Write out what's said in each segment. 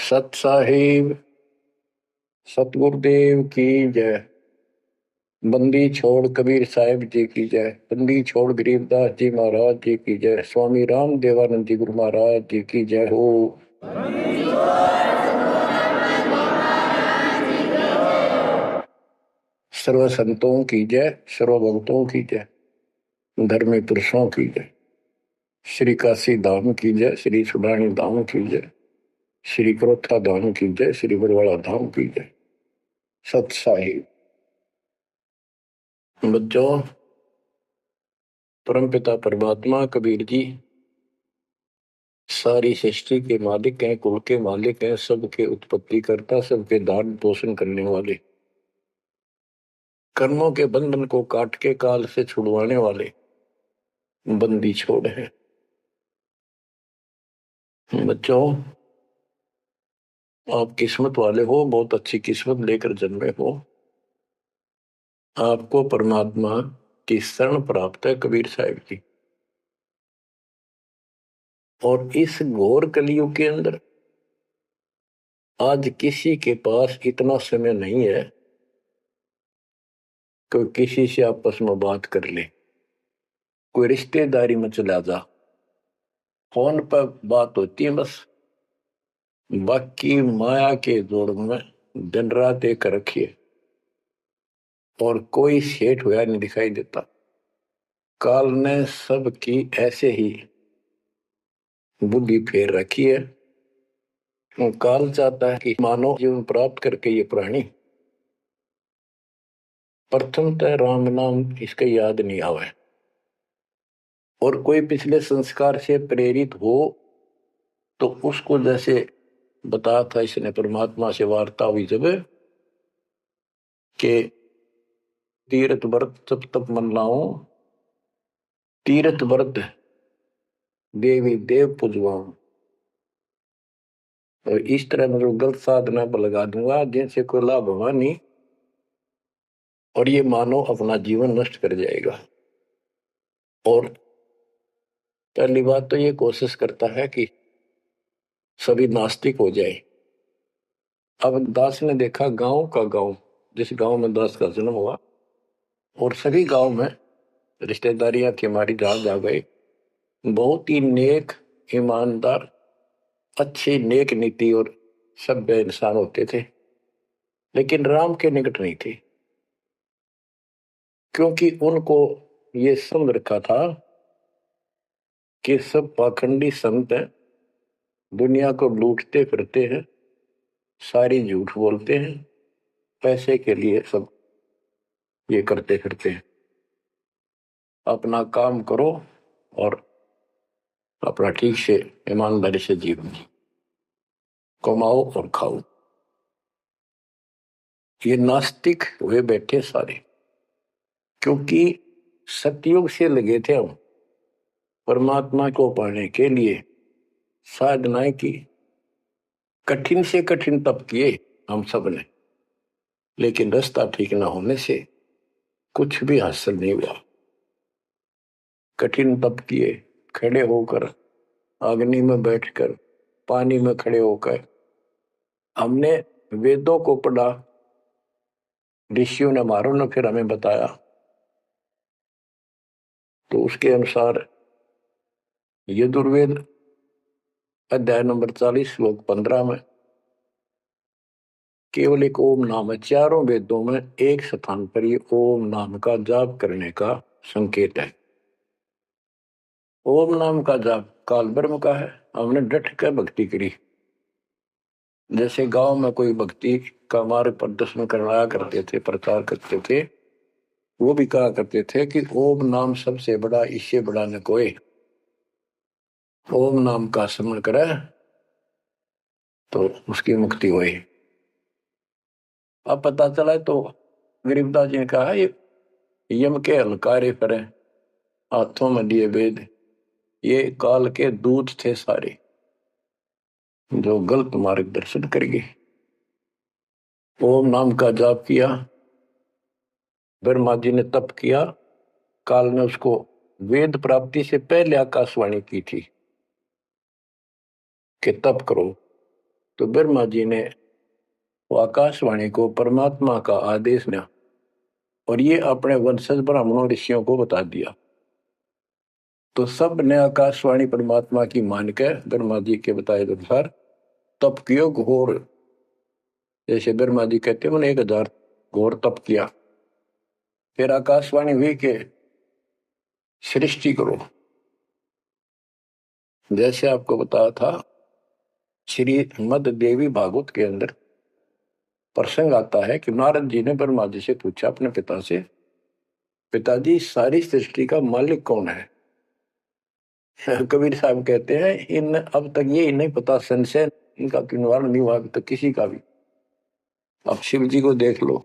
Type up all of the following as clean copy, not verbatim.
सत साहिब सतगुरुदेव की जय। बंदी छोड़ कबीर साहिब जी की जय। बंदी छोड़ गरीबदास जी महाराज जी की जय। स्वामी राम देवानंद जी गुरु महाराज जी की जय हो। सर्व संतों की जय, सर्व भक्तों की जय, धर्मी पुरुषों की जय। श्री काशी धाम की जय, श्री सुडानी धाम की जय, श्री क्रोथा धाम की जय, श्री बरवाड़ा धाम की जय। सत साहिब बच्चों, परमपिता परमात्मा कबीर जी सारी सृष्टि के मालिक हैं, कुल के मालिक हैं, सबके उत्पत्ति करता, सबके धारण पोषण करने वाले, कर्मों के बंधन को काट के काल से छुड़वाने वाले बंदी छोड़ है। बच्चों, आप किस्मत वाले हो, बहुत अच्छी किस्मत लेकर जन्मे हो। आपको परमात्मा की शरण प्राप्त है कबीर साहिब की। और इस घोर कलयुग के अंदर आज किसी के पास इतना समय नहीं है कि किसी से आपस में बात कर ले, कोई रिश्तेदारी में चला जा, फोन पर बात होती है बस। बाकी माया के जोड़ में दिन रात एक रखिए और कोई सेठ हुआ नहीं दिखाई देता। काल ने सबकी ऐसे ही बुद्धि फेर रखी है। काल चाहता है कि मानव जीवन प्राप्त करके ये प्राणी प्रथमतः राम नाम इसके याद नहीं आवे, और कोई पिछले संस्कार से प्रेरित हो तो उसको जैसे बताया था इसने, परमात्मा से वार्ता हुई जब के तीर्थ व्रत तप तप मन लाऊं, तीर्थ व्रत देवी देव पुजवाऊं। और इस तरह मतलब गलत साधना पर लगा दूंगा जिनसे कोई लाभ होगा नहीं, और ये मानो अपना जीवन नष्ट कर जाएगा। और पहली बात तो ये कोशिश करता है कि सभी नास्तिक हो जाए। अब दास ने देखा गांव का गांव, जिस गांव में दास का जन्म हुआ, और सभी गांव में रिश्तेदारियां थी हमारी, जहां जा गए बहुत ही नेक, ईमानदार, अच्छी नेक नीति और सभ्य इंसान होते थे, लेकिन राम के निकट नहीं थे। क्योंकि उनको ये समझ रखा था कि सब पाखंडी संत हैं, दुनिया को लूटते फिरते हैं, सारी झूठ बोलते हैं, पैसे के लिए सब ये करते फिरते हैं। अपना काम करो और अपना ठीक से ईमानदारी से जीवन कमाओ और खाओ। ये नास्तिक हुए बैठे सारे, क्योंकि सतयुग से लगे थे हम परमात्मा को पाने के लिए, साधनाएं की, कठिन से कठिन तप किए हम सब ने, लेकिन रास्ता ठीक ना होने से कुछ भी हासिल नहीं हुआ। कठिन तप किए, खड़े होकर, अग्नि में बैठकर, पानी में खड़े होकर, हमने वेदों को पढ़ा, ऋषियों ने हमारों ने फिर हमें बताया, तो उसके अनुसार यजुर्वेद अध्याय नंबर 40 श्लोक 15 में केवल एक ओम नाम है। चारों वेदों में एक स्थान पर ये ओम नाम का जाप करने का संकेत है। ओम नाम का जाप काल ब्रह्म का है। हमने डट कर भक्ति करी। जैसे गांव में कोई भक्ति का मार्ग प्रदर्शन करवाया करते थे, प्रचार करते थे, वो भी कहा करते थे कि ओम नाम सबसे बड़ा, इससे बड़ा न कोई। ओम नाम का स्मरण करे तो उसकी मुक्ति हुई। अब पता चला तो गरीबदास जी ने कहा ये यम के हलकारे करे, हाथों में लिए वेद, ये काल के दूत थे सारे जो गलत मार्गदर्शन करेंगे। ओम नाम का जाप किया, ब्रह्मा जी ने तप किया, काल ने उसको वेद प्राप्ति से पहले आकाशवाणी की थी कि तप करो, तो ब्रह्मा जी ने वो आकाशवाणी को परमात्मा का आदेश दिया और ये अपने वंशज ब्राह्मणों ऋषियों को बता दिया। तो सब ने आकाशवाणी परमात्मा की मान के ब्रह्मा जी के बताए अनुसार तप कियो घोर। जैसे ब्रह्मा जी कहते हैं मैंने 1000 घोर तप किया। फिर आकाशवाणी हुई के सृष्टि करो। जैसे आपको बताया था श्री मद देवी भागवत के अंदर प्रसंग आता है कि नारद जी ने ब्रह्मा जी से पूछा अपने पिता से, पिताजी सारी सृष्टि का मालिक कौन है? कबीर साहब कहते हैं इन अब तक ये नहीं पता, संशय इनका निवारण नहीं हुआ अभी तक किसी का भी। अब शिव जी को देख लो,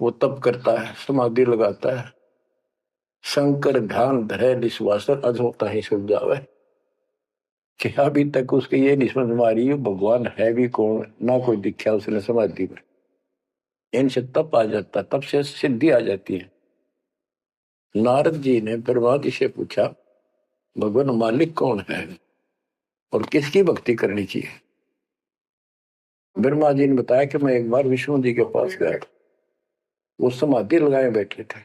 वो तप करता है, समाधि लगाता है, शंकर ध्यान धरे निश्वासर अज होता ही सुल जावे। कि अभी तक उसके ये नहीं समझ में आ रही है भगवान है भी कौन, ना कोई दिखा उसने समाधि में। इनसे तप आ जाता, तप से सिद्धि आ जाती है। नारद जी ने ब्रह्मा जी से पूछा भगवान मालिक कौन है और किसकी भक्ति करनी चाहिए? ब्रह्मा जी ने बताया कि मैं एक बार विष्णु जी के पास गया, वो समाधि लगाए बैठे थे।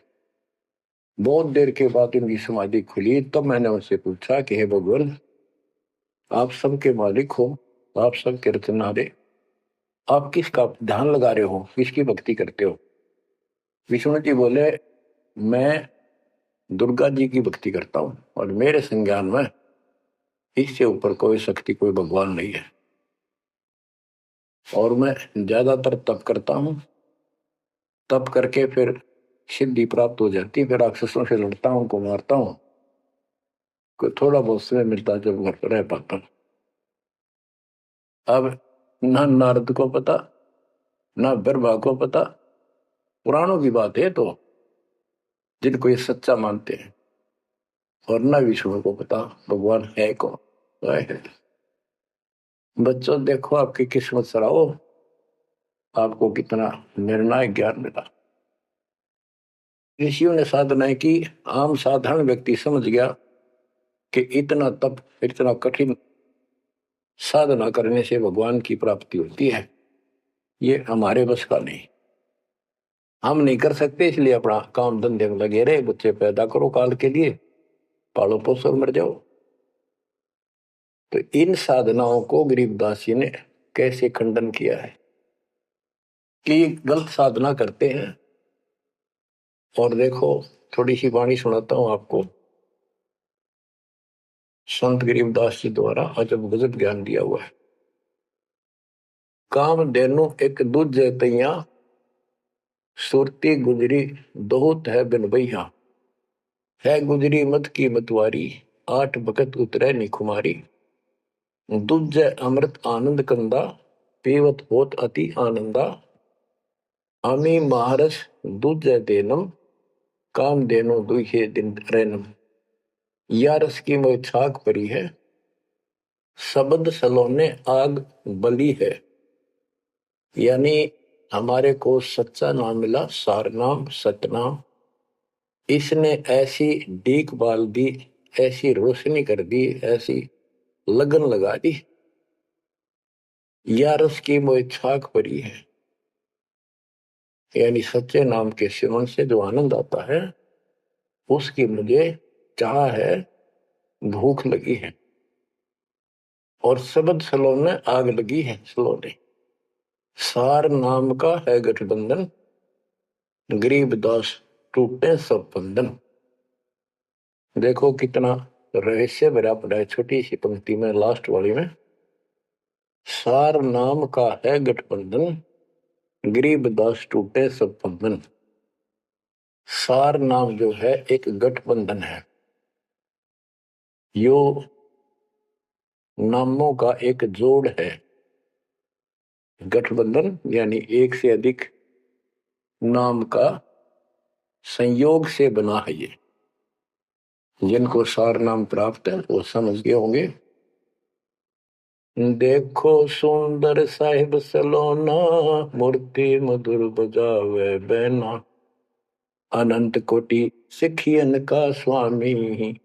बहुत देर के बाद इनकी समाधि खुली, तब मैंने उनसे पूछा कि हे भगवान, आप सबके मालिक हो, आप सबके रचनारे, आप किसका ध्यान लगा रहे हो, किसकी भक्ति करते हो? विष्णु जी बोले मैं दुर्गा जी की भक्ति करता हूं और मेरे संज्ञान में इससे ऊपर कोई शक्ति, कोई भगवान नहीं है। और मैं ज्यादातर तप करता हूं, तप करके फिर सिद्धि प्राप्त हो जाती है, फिर राक्षसों से लड़ता हूं, को मारता हूं, कोई थोड़ा बहुत समय मिलता जब घर पर रह पाता हूं। अब ना नारद को पता, ना ब्रह्मा को पता, पुराणों की बात है तो जिनको ये सच्चा मानते हैं, और ना विष्णु को पता भगवान है कौन। बच्चों देखो आपकी किस्मत सराहो, आपको कितना निर्णायक ज्ञान मिला। ऋषियों ने साधनाएं की, आम साधारण व्यक्ति समझ गया कि इतना तप, इतना कठिन साधना करने से भगवान की प्राप्ति होती है, ये हमारे बस का नहीं, हम नहीं कर सकते। इसलिए अपना काम धंधे में लगे रहे, बच्चे पैदा करो काल के लिए, पालो पोसो और मर जाओ। तो इन साधनाओं को गरीबदास जी ने कैसे खंडन किया है कि गलत साधना करते हैं। और देखो थोड़ी सी वाणी सुनाता हूं आपको, संत गरीबदास जी द्वारा अजब गजब ज्ञान दिया हुआ है। काम देनु एक दूजे तैया, सुरती गुजरी दोहत है बिन भैया। है गुजरी मत की मतवारी, 8 भगत उतरे निखुमारी। दूजे अमृत आनंद कंदा, पीवत होत अति आनंदा। आमी महारस दूजे देनम, काम देनो दुहे दिन रैनम। या रस की मोह छाक परी है, शब्द सलोने आग बली है। यानी हमारे को सच्चा नाम मिला, सार नाम, सतनाम। इसने ऐसी डीक बाल दी, ऐसी रोशनी कर दी, ऐसी लगन लगा दी। या रस की मोह छाक परी है, यानी सच्चे नाम के सेवन से जो आनंद आता है उसकी मुझे चाह है, भूख लगी है। और शब्द सलोने आग लगी है, सलोने। सार नाम का है गठबंधन, गरीब दास टूटे सब बंधन। देखो कितना रहस्य भरा पड़ा है छोटी सी पंक्ति में, लास्ट वाली में। सार नाम का है गठबंधन, गरीब दास टूटे सब बंधन। सार नाम जो है एक गठबंधन है, यो नामों का एक जोड़ है। गठबंधन यानी एक से अधिक नाम का संयोग से बना है ये। जिनको सार नाम प्राप्त है वो समझ गए होंगे। देखो सुंदर साहिब सलोना, मूर्ति मधुर बजावे बैना। अनंत कोटि सिखियन का स्वामी,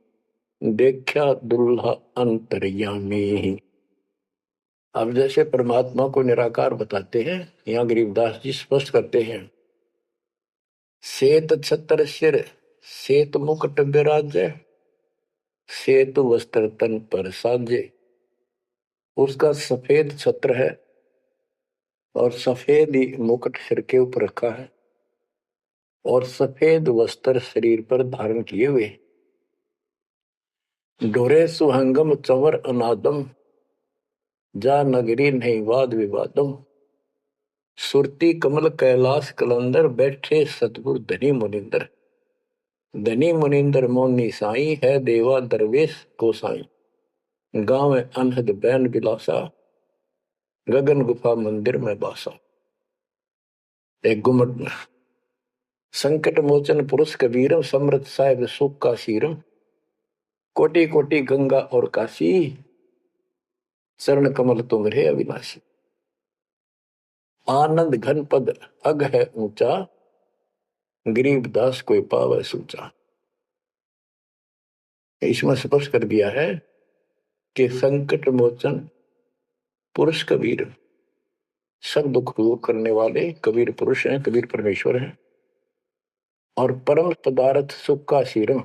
देखा दुल्हा अंतर्यामी। अब जैसे परमात्मा को निराकार बताते हैं, यहाँ गरीबदास जी स्पष्ट करते हैं, श्वेत छत्र सिर श्वेत मुकुट विराजे, श्वेत वस्त्र तन पर साजे। उसका सफेद छत्र है और सफेद ही मुकुट सिर के ऊपर रखा है और सफेद वस्त्र शरीर पर धारण किए हुए। डोरे सुहंगम चंवर अनादम, जा नगरी नहीं वाद विवादम। सुरती कमल कैलाश कलंदर, बैठे सतगुरु धनी मुनिंदर। धनी मुनिंदर मोनी साई, है देवा दरवेश गोसाई। गांव अनहद बैन बिलासा, गगन गुफा मंदिर में बासा। एक गुमट में संकट मोचन पुरुष कबीरम, समृत साहिब सुख का सीरम। कोटि कोटि गंगा और काशी, चरण कमल तुम्हारे अविनाशी। आनंद घन पद अग है ऊंचा, गरीबदास कोई पावे सूचा। इसमें स्पष्ट कर दिया है कि संकट मोचन पुरुष कबीर, सब दुख दूर करने वाले कबीर पुरुष हैं, कबीर परमेश्वर हैं। और परम पदार्थ सुख का सीरम,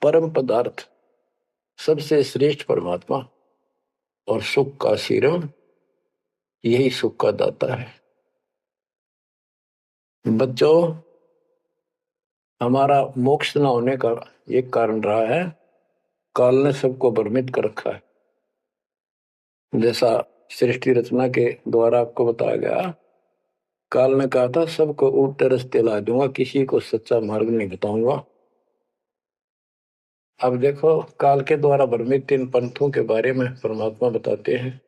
परम पदार्थ सबसे श्रेष्ठ परमात्मा और सुख का सीरम, यही सुख का दाता है। बच्चों, हमारा मोक्ष न होने का एक कारण रहा है, काल ने सबको भ्रमित कर रखा है। जैसा सृष्टि रचना के द्वारा आपको बताया गया, काल ने कहा था सबको उल्टे रास्ते ला दूंगा, किसी को सच्चा मार्ग नहीं बताऊंगा। अब देखो, काल के द्वारा भ्रमित इन पंथों के बारे में परमात्मा बताते हैं।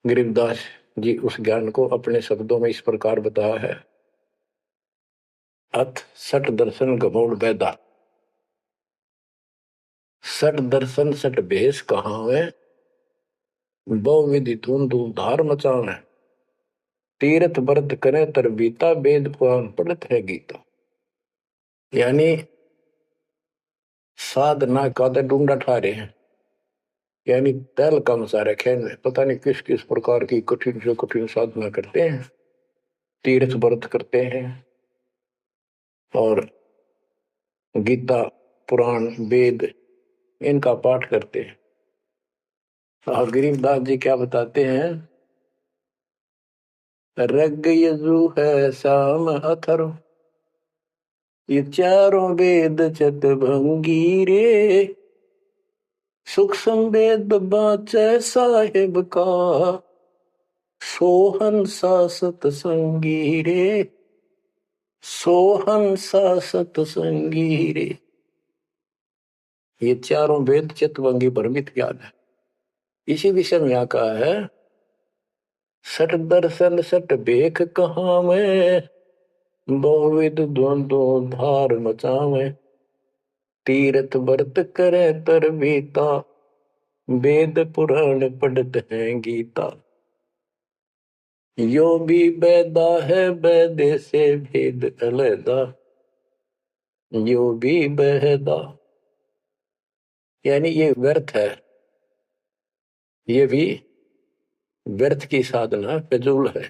गरीबदास जी उस ज्ञान को अपने शब्दों में इस प्रकार बताया है। अथ सठ दर्शन गमोड़ बैदा, सठ दर्शन सठ भेष कहाँ है, बहुविधि धूम धूम धार मचावे। तीर्थ व्रत करे तर बीता, वेद पुराण पढ़त है गीता। यानी साधना का ढूंढा ठा रहे हैं, यानी तैल कम सा रखे, पता नहीं किस किस प्रकार की कठिन से कठिन साधना करते हैं, तीर्थ व्रत करते हैं और गीता पुराण वेद इनका पाठ करते हैं। और गरीबदास जी क्या बताते हैं, रग यजु है श्याम अथर्व, ये चारों वेद चतभंगी रे। सुख संवेद बाचे साहिब का, सोहन सा सतसंगी रे। सोहन सा सतसंगी रे। ये चारों वेद चितवंगी भ्रमित ज्ञान है। इसी विषय में यहाँ कहा है, सठ दर्शन सठ बेख कहाँ में, बहुविध द्वंद्व धार मचावे। तीर्थ व्रत करे तर बीता, वेद पुराण पढ़त है गीता। यो भी बैदा है बैदे से भेद अलैदा, यो भी बहदा। यानी ये व्यर्थ है, ये भी व्यर्थ की साधना फिजूल है।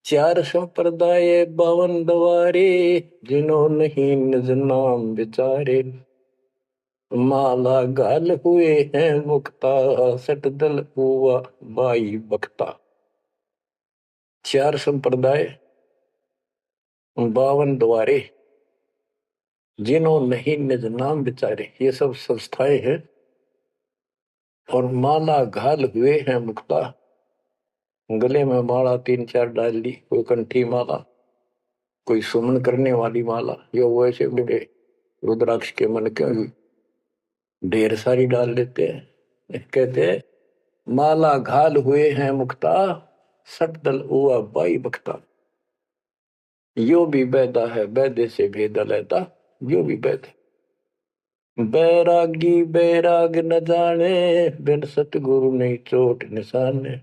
चार संप्रदाय 52 द्वारे, जिन्हों नहीं निज नाम विचारे। माला गाल हुए हैं मुक्ता, सट दल हुआ बाई बख्ता। चार संप्रदाय 52 द्वारे, जिन्हों नहीं निज नाम विचारे, ये सब संस्थाएं हैं। और माला घाल हुए हैं मुक्ता, गले में माला 3-4 डाल ली, कोई कंठी माला, कोई सुमन करने वाली माला, यो वैसे बड़े रुद्राक्ष के मन के ढेर सारी डाल लेते हैं। कहते हैं माला घाल हुए हैं मुक्ता, सट दल हुआ बाई बख्ता। यो भी बैदा है बैदे से भेद अलैदा, यो भी बैद है। बैरागी बैराग न जाने, बिन सतगुरु नहीं चोट निशाने।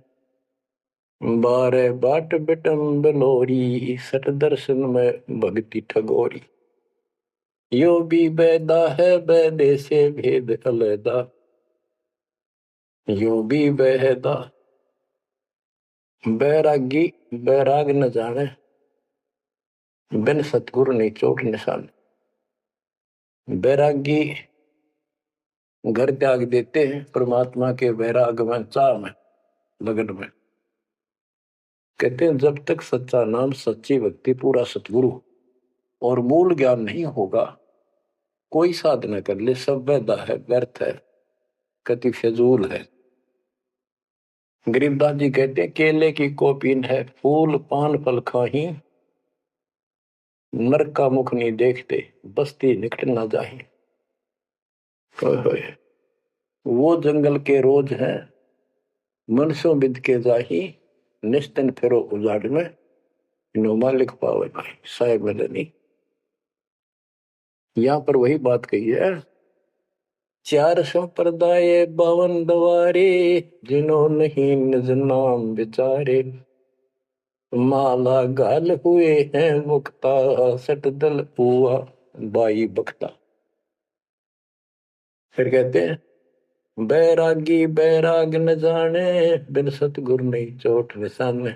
बारे बाट बिटम बलोरी, सट दर्शन में भक्ति ठगोरी। यो भी बैदा है बैदे से भेद अलैदा, यो भी बेहदा बैरागी बैराग न जाने, बिन सतगुरु नहीं चोट निशान। बैरागी घर त्याग देते हैं परमात्मा के वैराग में, चाह में, लगन में। कहते हैं जब तक सच्चा नाम, सच्ची भक्ति, पूरा सतगुरु और मूल ज्ञान नहीं होगा, कोई साधना कर ले सब वैधा है, व्यर्थ है, कति फिजूल है। गरीबदास जी कहते हैं केले की कोपीन है, फूल पान फल खाही, नरक का मुख नहीं देखते, बस्ती निकट ना जाही। वो जंगल के रोज है, मनसों बिद के जाही, निस्तन फिरो उजाड़ में, नो मालिक पावे भाई साहेब मदनी। यहां पर वही बात कही है, चार संप्रदाय 52 द्वारे, जिन्हों नहीं निज नाम विचारे, माला गाल हुए हैं मुक्ता, सट दल हुआ बाई बख्ता। फिर कहते हैं बैरागी बैराग न जाने, बिन सतगुरु नहीं चोट निशाने।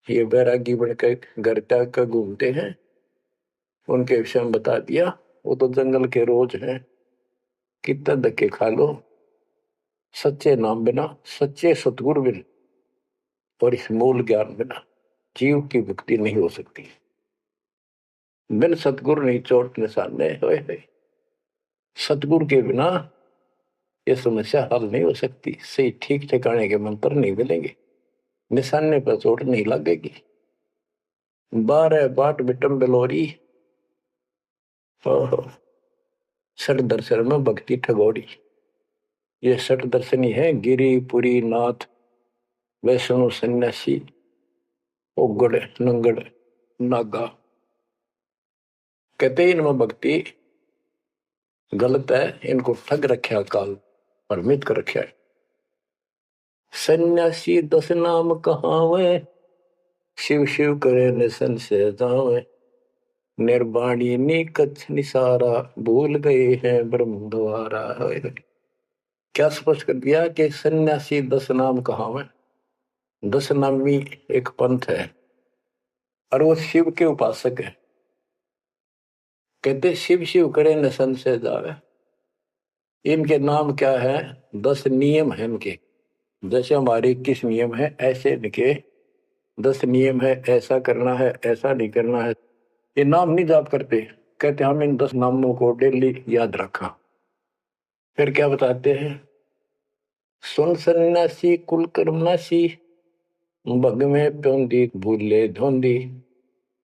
ये बैरागी बनकर घर त्याग कर घूमते हैं, उनके विषय में बता दिया। वो तो जंगल के रोज हैं, कितना धक्के खा लो, सच्चे नाम बिना, सच्चे सतगुरु बिना और इस मूल ज्ञान बिना जीव की मुक्ति नहीं हो सकती। बिन सतगुरु नहीं चोट निशाने, होए सतगुरु के बिना ये समस्या हल नहीं हो सकती। सही ठीक ठिकाने के मंत्र नहीं मिलेंगे, निशाने पर चोट नहीं लगेगी। 12 बाट बिटम बिलोरी, सठ दर्शन में भक्ति ठगोरी। ये सठ दर्शनी है, गिरी पुरी नाथ वैष्णो सन्यासी उगड़ नंगड़ नागा। कहते इनमें भक्ति गलत है, इनको ठग रखा काल, भ्रमित कर रखा है। सन्यासी 10 नाम कहावे, शिव शिव करे न संशय जावे, निर्वाणी नी कच्छ निसारा, भूल गए हैं ब्रह्म द्वारा। क्या स्पष्ट कर दिया कि सन्यासी 10 नाम कहावे। 10 नामी एक पंथ है और वो शिव के उपासक है। कहते शिव शिव करे न संशय जावे। इनके नाम क्या है? 10 नियम है इनके। जैसे हमारे 21 नियम है, ऐसे इनके 10 नियम है, ऐसा करना है, ऐसा नहीं करना है। ये नाम नहीं जाप करते, कहते हम इन 10 नामों को डेली याद रखा। फिर क्या बताते हैं? सुन सन्यासी कुल कर्मनाशी, भग में प्योंदी भूले धोंदी,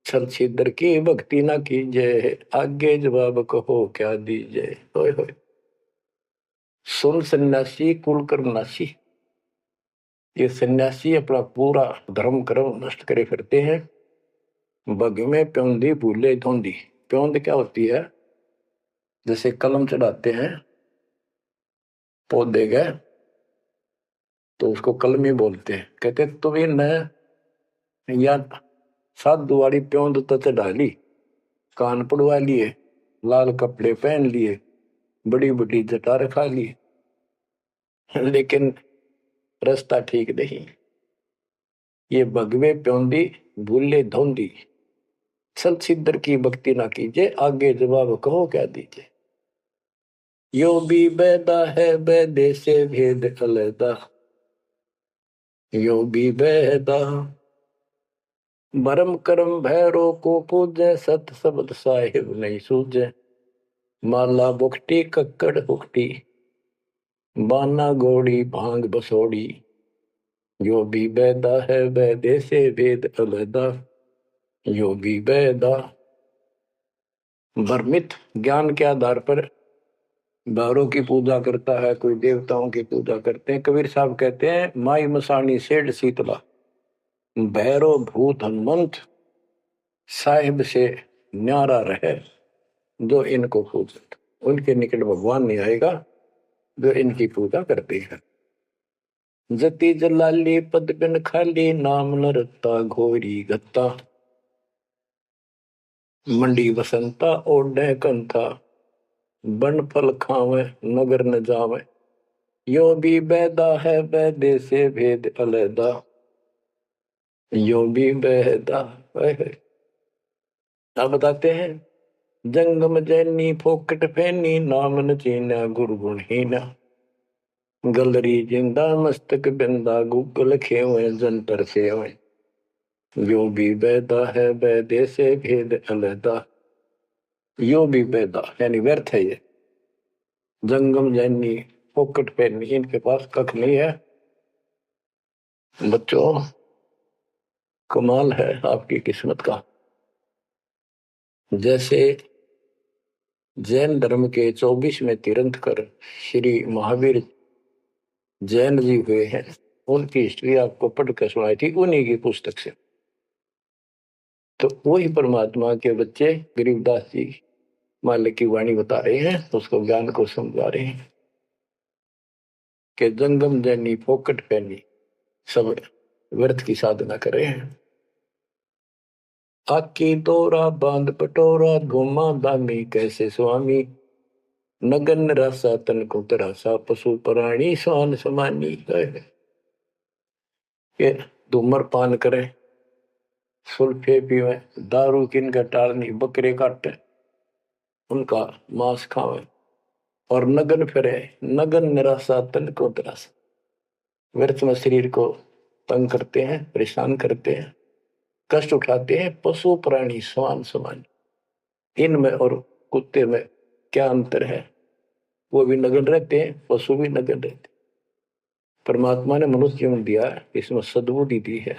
छल छिद्र की भक्ति ना कीजिए, आगे जवाब कहो क्या दीजिए। होए होए। सुन सन्यासी कुल कर्मनाशी, ये सन्यासी अपना पूरा धर्म कर्म नष्ट करे फिरते हैं। भग में प्योंदी भूले धोंदी। प्योंद क्या होती है? जैसे कलम चढ़ाते हैं पौधे गए तो उसको कलमी बोलते हैं। कहते तुम इन या साधु वाली प्योंद तो चढ़ा ली, कान पड़वा लिए, लाल कपड़े पहन लिए, बड़ी बड़ी जटा रखा ली, लेकिन रास्ता ठीक नहीं। ये भगवे प्योंदी भूले धोंदी, छल छिद्र की भक्ति ना कीजिए, आगे जवाब कहो क्या दीजिए। यो भी बैदा है बैदे से भेद अलैदा, यो भी बैदा भरम कर्म भैरो को पूजे, सत शब्द साहिब नहीं सूझे, माला बुखटी कक्कड़ हुकटी, बाना घोड़ी भांग बसोड़ी, यो भी बैदा है बैदे से भेद अलैदा, यो भी बैदा। भ्रमित ज्ञान के आधार पर भैरों की पूजा करता है, कोई देवताओं की पूजा करते हैं। कबीर साहब कहते हैं माई मसानी सेठ शीतला, भैरव भूत हनुमंत साहिब से न्यारा रहे जो इनको पूजत। उनके निकट भगवान नहीं आएगा जो इनकी पूजा करते हैं। जति जलाली पद बिन खाली, नाम न रत्ता घोरी गत्ता, मंडी बसंता ओढ़े कंथा, बन फल खावे नगर न जावे, यो भी बैदा है बैदे से भेद अलैदा, यो भी बैदा। आप बताते हैं, जंगम जैनी फोकट फैनी नाम न चीना गुरगुण हीना, गलरी जिंदा मस्तक बिंदा गूगल खेवे जंतर सेवे, यो भी बैदा है बैदे से भेद अलैदा, यो भी बैदा यानी व्यर्थ है ये। जंगम जैनी फोकट फैनी, इनके पास कख नहीं है। बच्चों, कमाल है आपकी किस्मत का। जैसे जैन धर्म के 24वें तीर्थंकर श्री महावीर जैन जी हुए हैं, उनकी हिस्ट्री आपको पढ़कर सुनाई थी उन्हीं की पुस्तक से। तो वही परमात्मा के बच्चे गरीबदास जी मालिक की वाणी बता रहे हैं, उसको ज्ञान को समझा रहे हैं कि जंगम जैनी फोकट पैनी सब व्यर्थ की साधना कर रहे हैं। आकी तोरा बांध पटोरा घुमा दामी कैसे स्वामी, नगन रासा तन को तरासा पशु प्राणी स्वान समानी। ये धूम्रपान करे, सुल्फे पीवे, दारू किनका टालनी, बकरे काटे उनका मांस खावे, और नगन फिरे, नगन निराशा तन को तरासा, व्यर्थ में शरीर को तंग करते हैं, परेशान करते हैं, कष्ट उठाते हैं। पशु प्राणी समान समान, इनमें और कुत्ते में क्या अंतर है? वो भी नगन रहते हैं, पशु भी नगन रहते हैं। परमात्मा ने मनुष्य जीवन दिया, इसमें सद्बुद्धि दी है।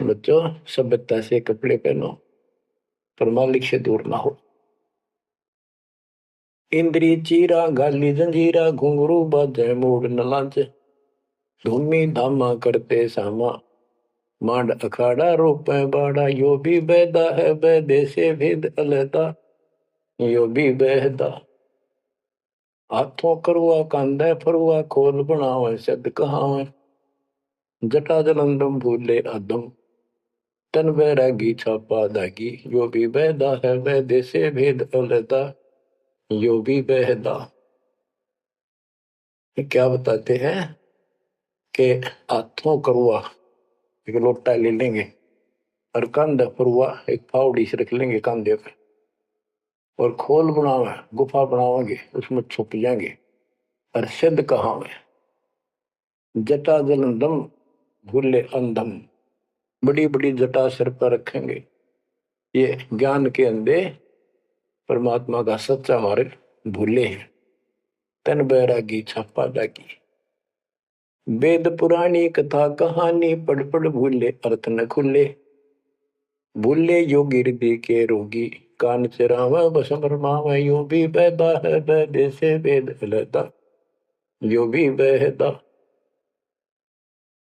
बच्चों, सभ्यता से कपड़े पहनो, पर मालिक से दूर ना हो। इंद्री चीरा गाली जंजीरा घुंघरू बाजे मूड न लांचे, धूमी धामा करते सामा मांड अखाड़ा रूपे बाड़ा, यो भी बैदा है बैदे से भेद अलैदा, यो भी बैदा। हाथों करवा कांधे फरुआ खोल बनावे सद कहावे, जटा जलंदम भूले अदम तन बैरागी छापा दागी, यो भी बैदा है बैदे से भेद अलैदा, यो भी बैदा। क्या बताते हैं कि हाथों करवा एक लोटा ले लेंगे और कंधे फरुआ एक फावड़ी से रख लेंगे कंधे पे, और खोल बनावे गुफा बनावेंगे, उसमें छुप जाएंगे। और सिद्ध कहावे, जटा जलंदम भूले अंधम, बड़ी बड़ी जटा सिर पर रखेंगे, ये ज्ञान के अंधे परमात्मा का सच्चा मार्ग भूले हैं। तन बैरागी छापा दागी, वेद पुरानी कथा कहानी पढ़ पढ़ भूले अर्थ न खुले, भूले योगी हृदय के रोगी कान चरावा बस भरमावा, यो भी बैदा है बैदे से वेद अलैदा, यो भी बैदा।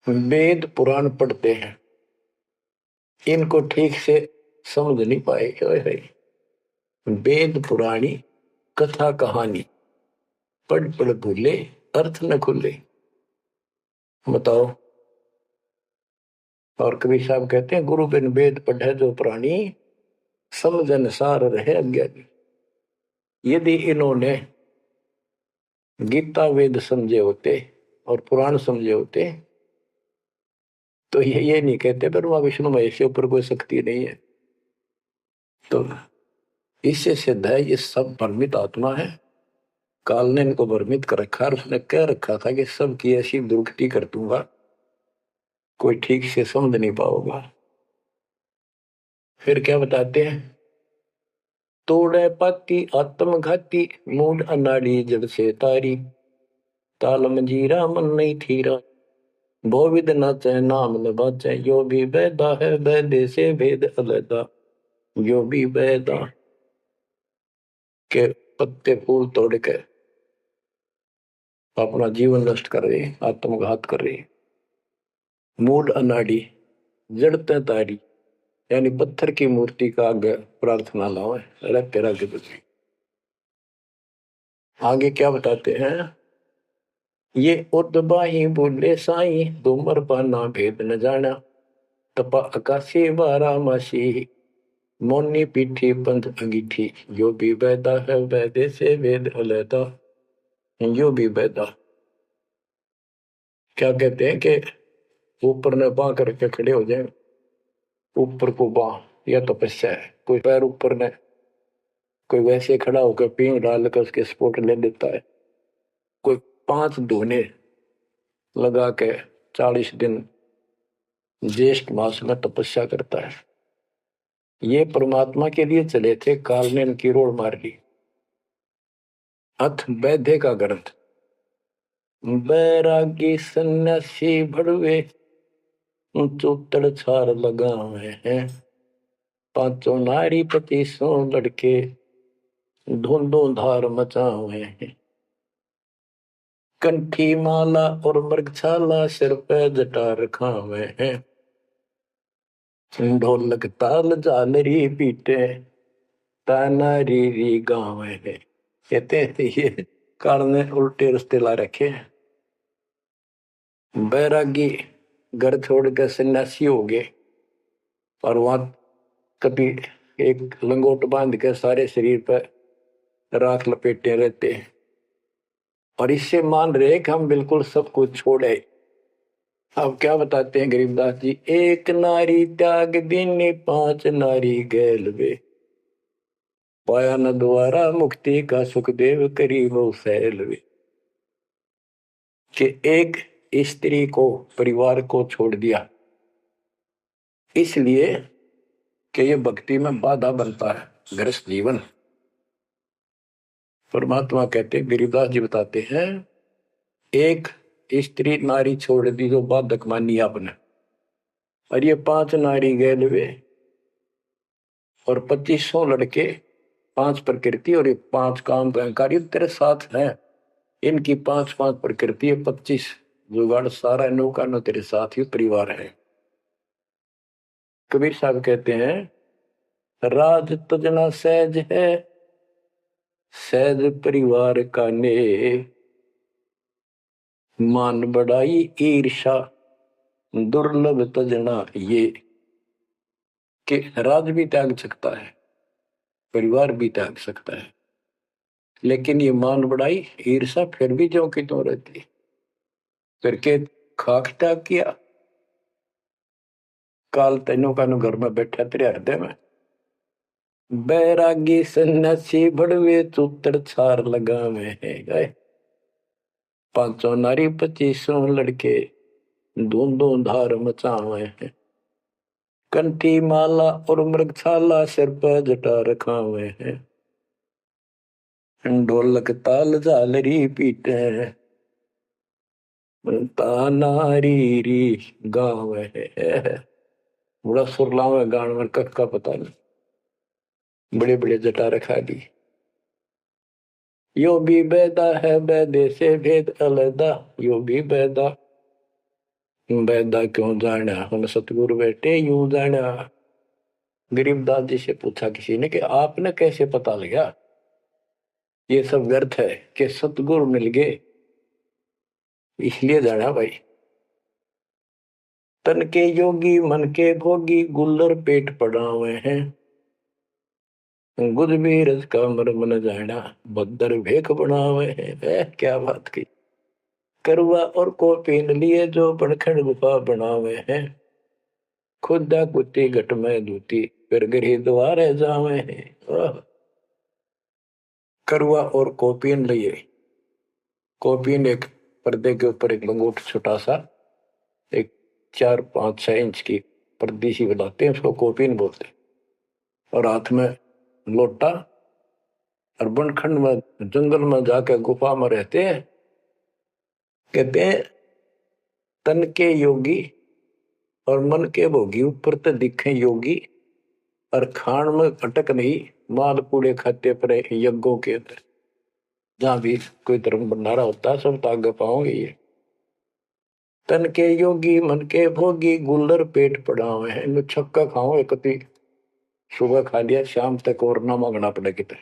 वेद पुराण पढ़ते हैं, इनको ठीक से समझ नहीं पाए। वेद पुराणी कथा कहानी पढ़ पढ़ भूले अर्थ न खुले। बताओ। और कबीर साहब कहते हैं, गुरु बिन वेद पढ़े जो प्राणी, समझन सार रहे अज्ञानी। यदि इन्होंने गीता वेद समझे होते और पुराण समझे होते तो ये नहीं कहते ब्रह्मा विष्णु महेश के ऊपर कोई शक्ति नहीं है। तो इससे सिद्ध है ये सब भ्रमित आत्मा है। काल ने इनको भ्रमित कर रखा, और उसने कह रखा था कि सबकी ऐसी दुर्गति कर दूंगा, कोई ठीक से समझ नहीं पाओगा। फिर क्या बताते हैं, तोड़े पाती आत्मघाती मूड अनाड़ी जड़ से तारी, ताल मंजीरा मन नहीं थीरा, भोविद नाचे नाम न बाचे, यो भी बैदा है बैदे से भेद अलैदा, यो भी बैदा। के पत्ते फूल तोड़ के अपना जीवन नष्ट कर रहे, आत्मघात कर रहे। मूड अनाड़ी जड़ते तारी, यानी पत्थर की मूर्ति का आगे प्रार्थना लाओ, अरे तेरा गिरती। आगे क्या बताते हैं, ये उदबाही बोले साई धूमर पाना भेद न जाना, तपा आकाशी बारा मासी मोनी पीठी पंथ अंगीठी, यो भी बैदा है बैदे से वेद अलैदा, यो भी बेदा क्या कहते हैं कि ऊपर ने बां करके खड़े हो जाए, ऊपर को बां, यह तपस्या है। कोई पैर ऊपर ने, कोई वैसे खड़ा होकर पींग डाल कर उसके सपोर्ट ले लेता है, कोई 5 धोने लगा के 40 दिन ज्येष्ठ मास में तपस्या करता है। ये परमात्मा के लिए चले थे, काल ने इनकी रोड़ मार ली। अथ वैद्य का ग्रंथ, बैरागी सन्यासी भड़वे चौतड़ छार लगावे हैं, 5 नारी 25 लड़के धुंधों धार मचावे हैं। कंठी माला और मृगछाला सिर पे जटा रखावे हैं, ढोलक ताल झालरी पीटे ताना री गावे हैं। कहते हैं ये काल ने उल्टे रास्ते ला रखे। बैरागी घर छोड़ के सन्यासी हो गए और वहां कभी एक लंगोट बांध के सारे शरीर पर राख लपेटे रहते हैं और इससे मान रहे कि हम बिल्कुल सब कुछ छोड़े। अब क्या बताते हैं गरीबदास जी, एक नारी त्याग दीनी 5 नारी गैल वे, पाया न द्वारा मुक्ति का सुखदेव करी वो सैल वे। कि एक स्त्री को, परिवार को छोड़ दिया इसलिए कि ये भक्ति में बाधा बनता है, गृहस्थ जीवन। परमात्मा कहते, गरीबदास जी बताते हैं, एक स्त्री नारी छोड़ दी जो बाधक मानी आपने, और ये 5 नारी गैल वे और 2500 लड़के, 5 प्रकृति और ये 5 काम कार्य तेरे साथ हैं। इनकी 5-5 प्रकृति है, 25 जुगाड़, सारा नौका नो तेरे साथ ही परिवार है। कबीर साहब कहते हैं, राज तजना सहज है, सहज परिवार का ने, मान बढ़ाई ईर्षा दुर्लभ तजना ये। कि राज भी त्याग सकता है, परिवार भी त्याग सकता है, लेकिन ये मान बढ़ाई ईर्षा फिर भी जो कि तो रहती। करके खाक त्याग किया, काल तेनों का घर में बैठा तेरे हृदय में। बैरागी सन्यासी बड़वे चूतर छार लगावे है गए, 5 नारी 25 लड़के धूंधों धार मचावे हैं। कंठी माला और मृगछाला सिर पर जटा रखावे हैं, ढोलक ताल झालरी पीटे तानारी री गावे है। बड़ा सुरलावे गान में कख का पता नहीं, बड़े बड़े जटा रखा दी। यो भी बैदा है बैदे से भेद अलदा, यो भी बैदा, बैदा क्यों जाना हम सतगुरु बैठे यूं जाना। गरीबदास जी से पूछा किसी ने कि आपने कैसे पता लगा ये सब व्यर्थ है, कि सतगुरु मिल गए इसलिए जाना भाई। तन के योगी मन के भोगी गुल्लर पेट पड़ावे हैं, गुज भी रज का मर्म न जाना भद्दर भेख बनावे हैं। क्या बात की। करवा और को पीन लिए जो बनखंड गुफा बनावे हैं, खुदा कुत्ती घट में दूती फिर गिरी द्वारे जावे हैं। करवा और कोपीन लिए, कोपीन एक पर्दे के ऊपर एक लंगोट छोटा सा, एक 4-5-6 इंच की पर्दी सी बनाते हैं, उसको कोपीन बोलते हैं। और हाथ में लोटा, और बनखंड में जंगल में जाकर गुफा में रहते हैं। कहते हैं तन के योगी और मन के भोगी ऊपर तो दिखे योगी, और खान में अटक नहीं, माल कूड़े खाते पर यज्ञों के अंदर जहां भी कोई धर्म भंडारा होता है सब तागे पाओगे ये। तन के योगी मन के भोगी गुल्लर पेट पड़ावे हैं, इनमें छक्का खाओ एक सुबह खा लिया शाम तक और ना मांगना पड़े कितने।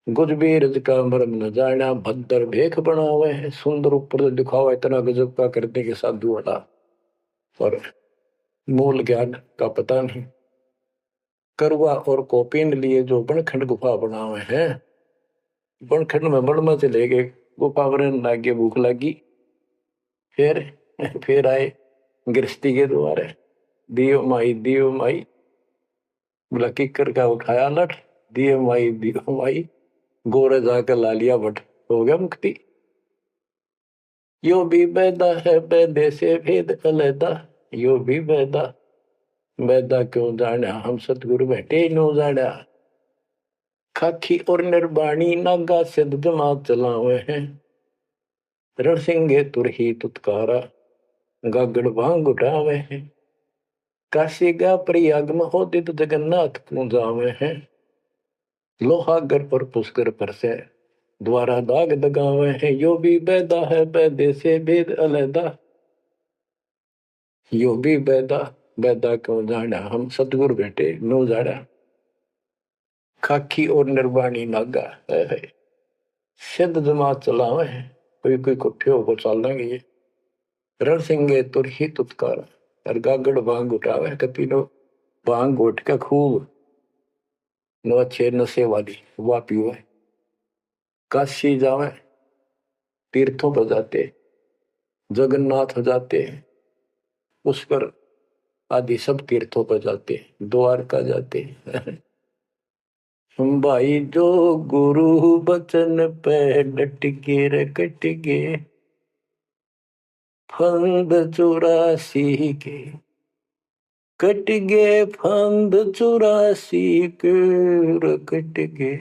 गुज भी रज का मर्म न जाना भद्दर भेख बनावे हैं, सुंदर ऊपर से दिखावा इतना गजब का करने के साधु वाला, पर मूल ज्ञान का पता नहीं। करवा और कोपीन लिए जो बनखंड गुफा बनावे हैं, बनखंड में बड़मा से ले गए गुफा वरन लागे, भूख लगी। फिर आए गृहस्थी के द्वारे, दियो माई बोला किकर का उठाया लठ, दियो माई गोरे जाकर ला लिया बट, हो गया मुक्ति। यो भी बैदा है बैदे से भेद अलैदा, यो भी बैदा क्यों जाना, हम सतगुरु बैठे नो जाना। खाखी और निर्वाणी नागा सिद्ध जमात चलावे हैं, रणसिंगे तुरही तुतकारा गागड़ भांग उठावे हैं। काशी गा प्रयाग में होते तो जगन्नाथ क्यों जावे हैं, लोहागर पर पुष्कर पर से द्वारा दाग दगावे हैं। यो भी बैदा है बैदे से भेद अलैदा, यो भी बैदा क्यों जाना, हम सतगुरु बेटे नो जाना। खाकी और निर्वाणी नागा है सिद्ध जमात चलावे हैं, कोई कुठे होकर चल देंगे ये। रण सिंगे तुर ही तुतकारा, और गागड़ भांग उठावे कपी नो भांग उठ के खूब नो अच्छे नशे वाली वाह पीवे। काशी जावे, तीर्थों पर जाते, जगन्नाथ हो जाते, पुष्कर आदि सब तीर्थों पर जाते, द्वारका जाते। भाई जो गुरु बचन पे डट के रे कट गे, फंद 84 के कट गे, फंद 84 के रे कट गे,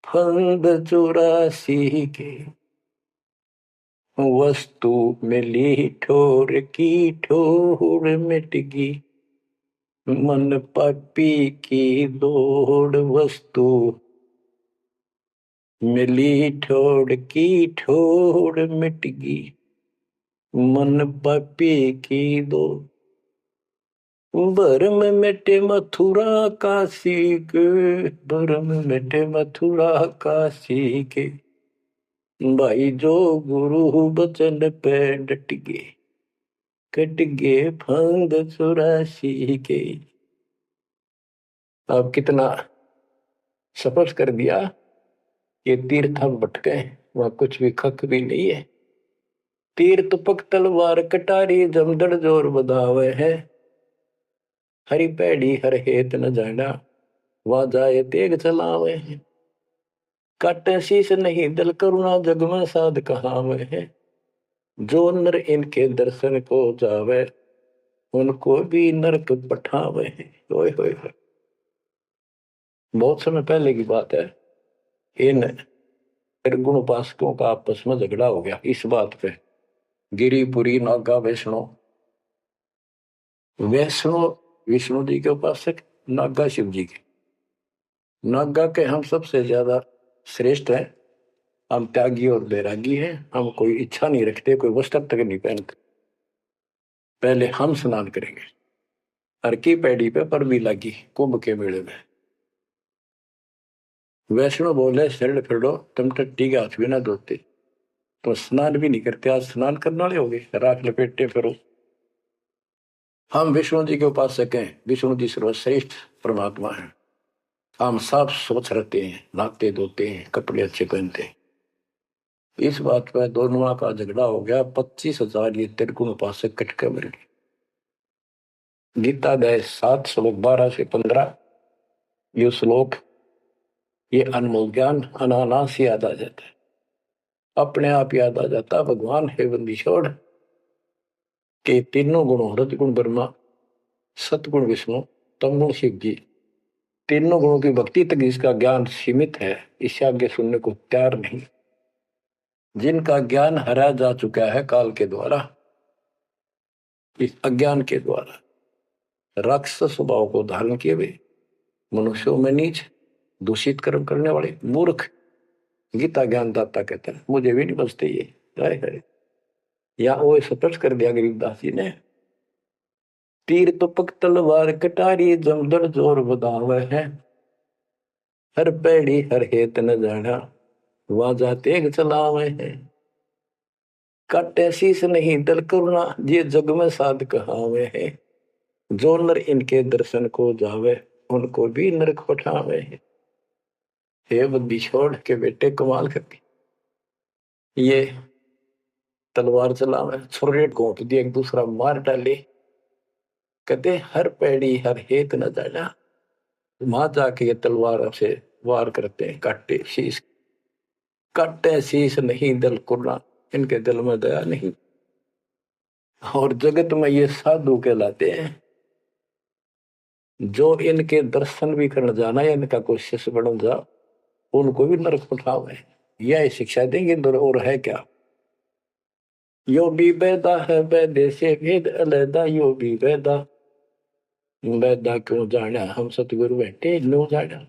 फंद 84 के। वस्तु मिली ठोर की ठोर मिट गई, मन पापी की दौड़। वस्तु मिली ठोर की ठोर मिट गई, मन पापी की दौड़। भरम मिटे मथुरा काशी के, भरम मिटे मथुरा काशी के। भाई जो गुरु बचन पे डट गए, कट गए फंद 84 के। अब कितना स्पष्ट कर दिया, ये तीर्थ हम भटके, वहां कुछ भी खक भी नहीं है। तीर्थ पक तलवार कटारी जमदड़ जोर बधावे है, हरी पैड़ी हर हेत न जाना, वहां जाए तेग चलावे है। काटे शीश नहीं दल करुणा जग में साध कहावे है, जो नर इनके दर्शन को जावे, उनको भी नरक पठावे है। ओए होए होए, बहुत समय पहले की बात है। इन निर्गुण उपासकों का आपस में झगड़ा हो गया इस बात पे। गिरिपुरी नागा वैष्णो विष्णु जी के उपासक, नागा शिव जी के। नागा के हम सबसे ज्यादा श्रेष्ठ हैं, हम त्यागी और बैरागी हैं, हम कोई इच्छा नहीं रखते, कोई वस्त्र तक नहीं पहनते। पहले हम स्नान करेंगे। हर की पैड़ी पे पर भी लगी कुंभ के मेले में। वैष्णो बोले शरण फिरो, तुम टट्टी के हाथ भी ना धोते, तो स्नान भी नहीं करते, आज स्नान करने वाले हो गए, राख लपेटते फिरो। हम विष्णु जी के उपासक हैं, विष्णु जी सर्वश्रेष्ठ परमात्मा है। हम साफ स्वच्छ रहते हैं, नहाते धोते हैं, कपड़े अच्छे पहनते हैं। इस बात पर दोनों का झगड़ा हो गया। 25,000 ये त्रिगुण उपासक कटके मर गए। गीता अध्याय 7 श्लोक 12 से 15 ये श्लोक, ये अनमोल ज्ञान अनायास याद आ जाता है, अपने आप याद आ जाता। भगवान है बंदी छोड़ के तीनों गुणों, रजगुण ब्रह्मा, सतगुण विष्णु, तमगुण शिव जी, तीनों गुणों की भक्ति तक जिसका ज्ञान सीमित है, इससे आगे सुनने को तैयार नहीं। जिनका ज्ञान हरा जा चुका है काल के द्वारा, इस अज्ञान के द्वारा, राक्षस स्वभाव को धारण किए हुए, मनुष्यों में नीच, दूषित कर्म करने वाले मूर्ख, गीता ज्ञानदाता कहते हैं, मुझे भी नहीं बचते ये। है या वो स्पष्ट कर दिया गरीबदास जी ने। तीर तो पक तलवार कटारी जमदड़ जोर बदावे है, हर पैड़ी हर हेत न जाना, वाजा तेग चलावे है। काटे शीस नहीं दल करुणा, ये जग में साध कहावे है। जो नर इनके दर्शन को जावे, उनको भी नरक पठावे है। हे बुद्धि छोड़ के बेटे कमाल करके ये तलवार चलावे, छुरे घोंप दिए, एक दूसरा मार डाले। कहते हर पैड़ी हर हेत न जाना। वहां जाके ये तलवार से वार करते हैं, काटे शीश, काटे शीश नहीं दिल कुर्रा, इनके दिल में दया नहीं। और जगत में ये साधु कहलाते हैं, जो इनके दर्शन भी करने जाना या इनका कोई शिष्य बन जा, उनको भी नरक पठावे। यह शिक्षा देंगे और है क्या। यो भी वेदा है वेदे से भेद अलैदा, यो भी वेदा, वेदा क्यों जाना हम सतगुरु बैठे लो जाना।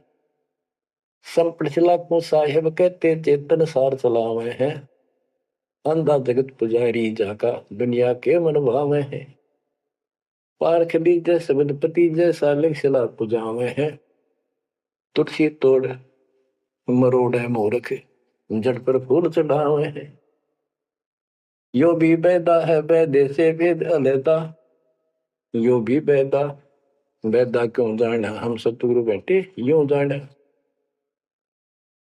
संपट चला को साहेब कहते चेतन सार चलावे हैं, अंधा जगत पुजारी जाका दुनिया के मन भावे हैं। पारख लीजे सबदपति जैसा लिख सिला पुजावे हैं, तुलसी तोड़ मरोड़े मोरख जड़ पर फूल चढ़ावे हैं। यो भी वेदा है वेदे से भेद अलैदा, यो भी वेदा, वेदा क्यों जाना हम सतगुरु बैठे यूं जाना।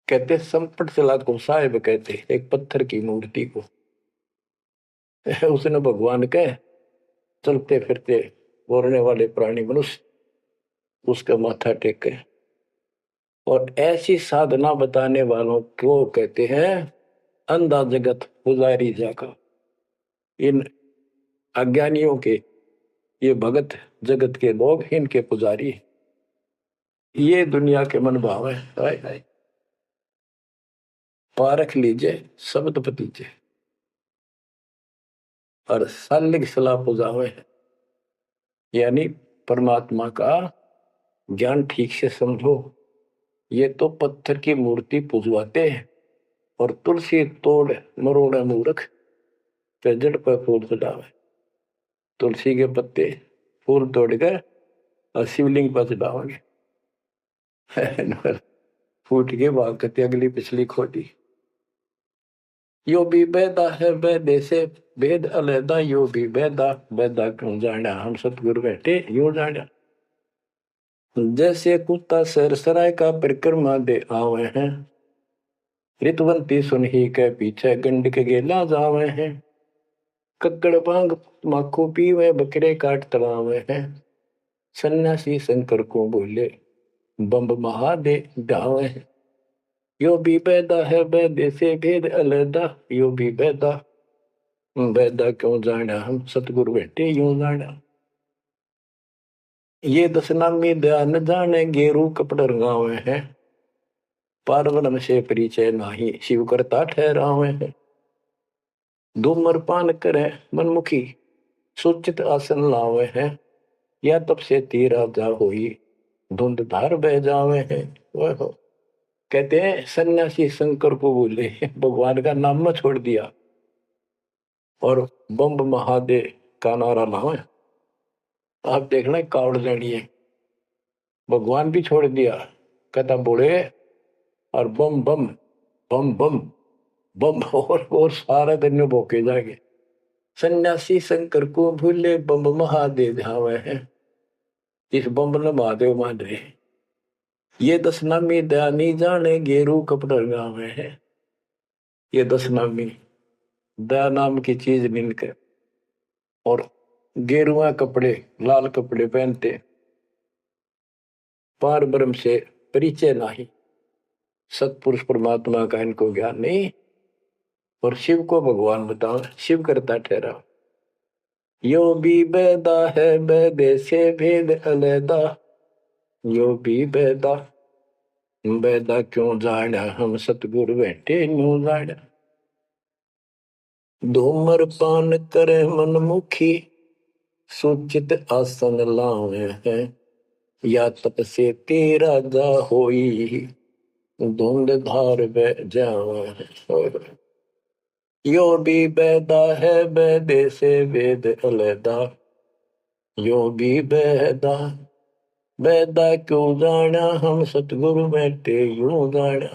कहते संपट चला को साहेब कहते एक पत्थर की मूर्ति को, उसने भगवान के चलते फिरते बोलने वाले प्राणी मनुष्य उसका माथा टेके। और ऐसी साधना बताने वालों को कहते हैं अंधा जगत पुजारी जाका। इन अज्ञानियों के, ये भगत जगत के लोग इनके पुजारी, ये दुनिया के मन भाव है। हाय हाय, पारख लीजिए शब्द पतीजे और सालिक सलाह पुजावे, यानी परमात्मा का ज्ञान ठीक से समझो। ये तो पत्थर की मूर्ति पुजवाते हैं और तुलसी तोड़ मरोड़े मूर्ख पे जड़ पर फूल चढ़ावे। तुलसी के पत्ते फूल तोड़कर और शिवलिंग पर चढ़ाओगे, फूट के भाग करते अगली पिछली खोटी। यो भी वेदा है वेदे से भेद अलैदा, यो भी वेदा, वेदा क्यों जाना हम सतगुरु बैठे यूं जाना। जैसे कुत्ता सर सराय का परिक्रमा दे आवे हैं, ऋतवंती सुन ही के पीछे गंड के गेला जावे हैं। कक्कड़ बांग माखो पीवे बकरे काट तड़ावे हैं, सन्यासी शंकर को बोले बम्ब महादे ढावे हैं। यो भी वेदा है वेदे से भेद अलैदा, यो भी वेदा, वेदा क्यों जाना हम सतगुरु बैठे यूं जाना। ये दशनामी ध्यान जाने गेरू कपड़ रंगावे हैं, पार्वण से परिचय नाही शिव करता ठहरावे हैं। धूम्रपान करे मनमुखी सुचित आसन लावे हैं, या तब से तीरा जा होई धुंध धार बह जावे हैं। वह कहते हैं सन्यासी शंकर को बोले भगवान का नाम में छोड़ दिया और बम्ब महादेव का नारा लावे। आप देखना कावड़ लेनी है, भगवान भी छोड़ दिया, कहता बोले और बम बम बम बम बम और सारा दिन में भोके जाएंगे। सन्यासी शंकर को भूले बम महादेव धावे हैं, इस बम ने महादेव मान रहे। ये दशनामी दयानी जाने गेरू कपड़ गावे हैं, ये दशनामी दया नाम की चीज मिलकर और गेरुआ कपड़े लाल कपड़े पहनते, पार ब्रह्म से परिचय नहीं, सतपुरुष परमात्मा का इनको ज्ञान नहीं, और शिव को भगवान बताओ शिव करता ठहरा। यो भी वेदा है वेदे से भेद अलैदा, यो भी वेदा, वेदा क्यों जाना हम सतगुरु बैठे न्यू जाना। धूमर पान करे मनमुखी सुचित आसन लावे हैं, या तप से तेरा जा होई धुंध धार बह जावे। यो भी वेदा है वेदे से वेद अलैदा, यो भी वेदा, वेदा क्यों जाना हम सतगुरु बैठे यूं जाना।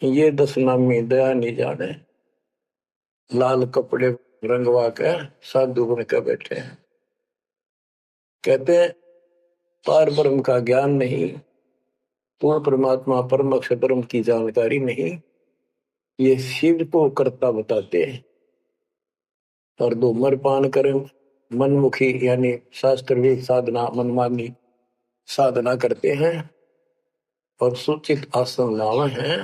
ये दशनामी दया नहीं जाने, लाल कपड़े रंगवा के साधु बन के बैठे हैं। कहते हैं पार ब्रह्म का ज्ञान नहीं, पूर्ण परमात्मा परम अक्षर ब्रह्म की जानकारी नहीं, ये शिव को कर्ता बताते हैं। और धूम्रपान करें मनमुखी यानी शास्त्र साधना मनमानी साधना करते हैं और सूचित आसन लावे हैं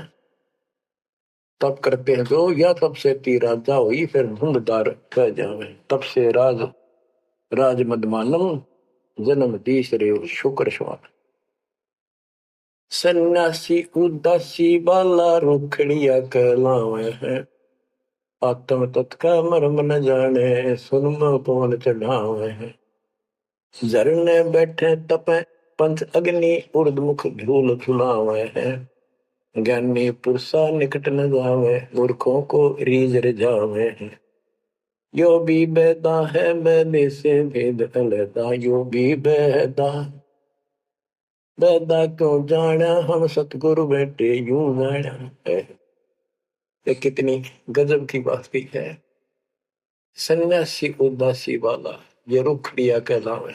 तब करते हैं जो या तब से ती राजा हुई फिर धुंधदार कह जावे तब से राज मदमानम जन्म तीसरे शुक्र श्वान। सन्यासी उदासी बाला रुखड़िया कहलावे हैं आत्म तत्का मर्म न जाने सुनम पवन चढ़ावे हैं। झरने बैठे तपे पंच अग्नि उर्दमुख झूल झुलावे हैं ज्ञानी पुरुषा निकट न जावे मूर्खों को रीझ रिझावे हैं। यो भी बेदा है बेदे से भेद अलदा यो भी बेदा बेदा क्यों जाना हम सतगुरु बैठे यूं जाना है। ये कितनी गजब की बात भी है। सन्यासी उदासी वाला ये रुखड़िया कहलावे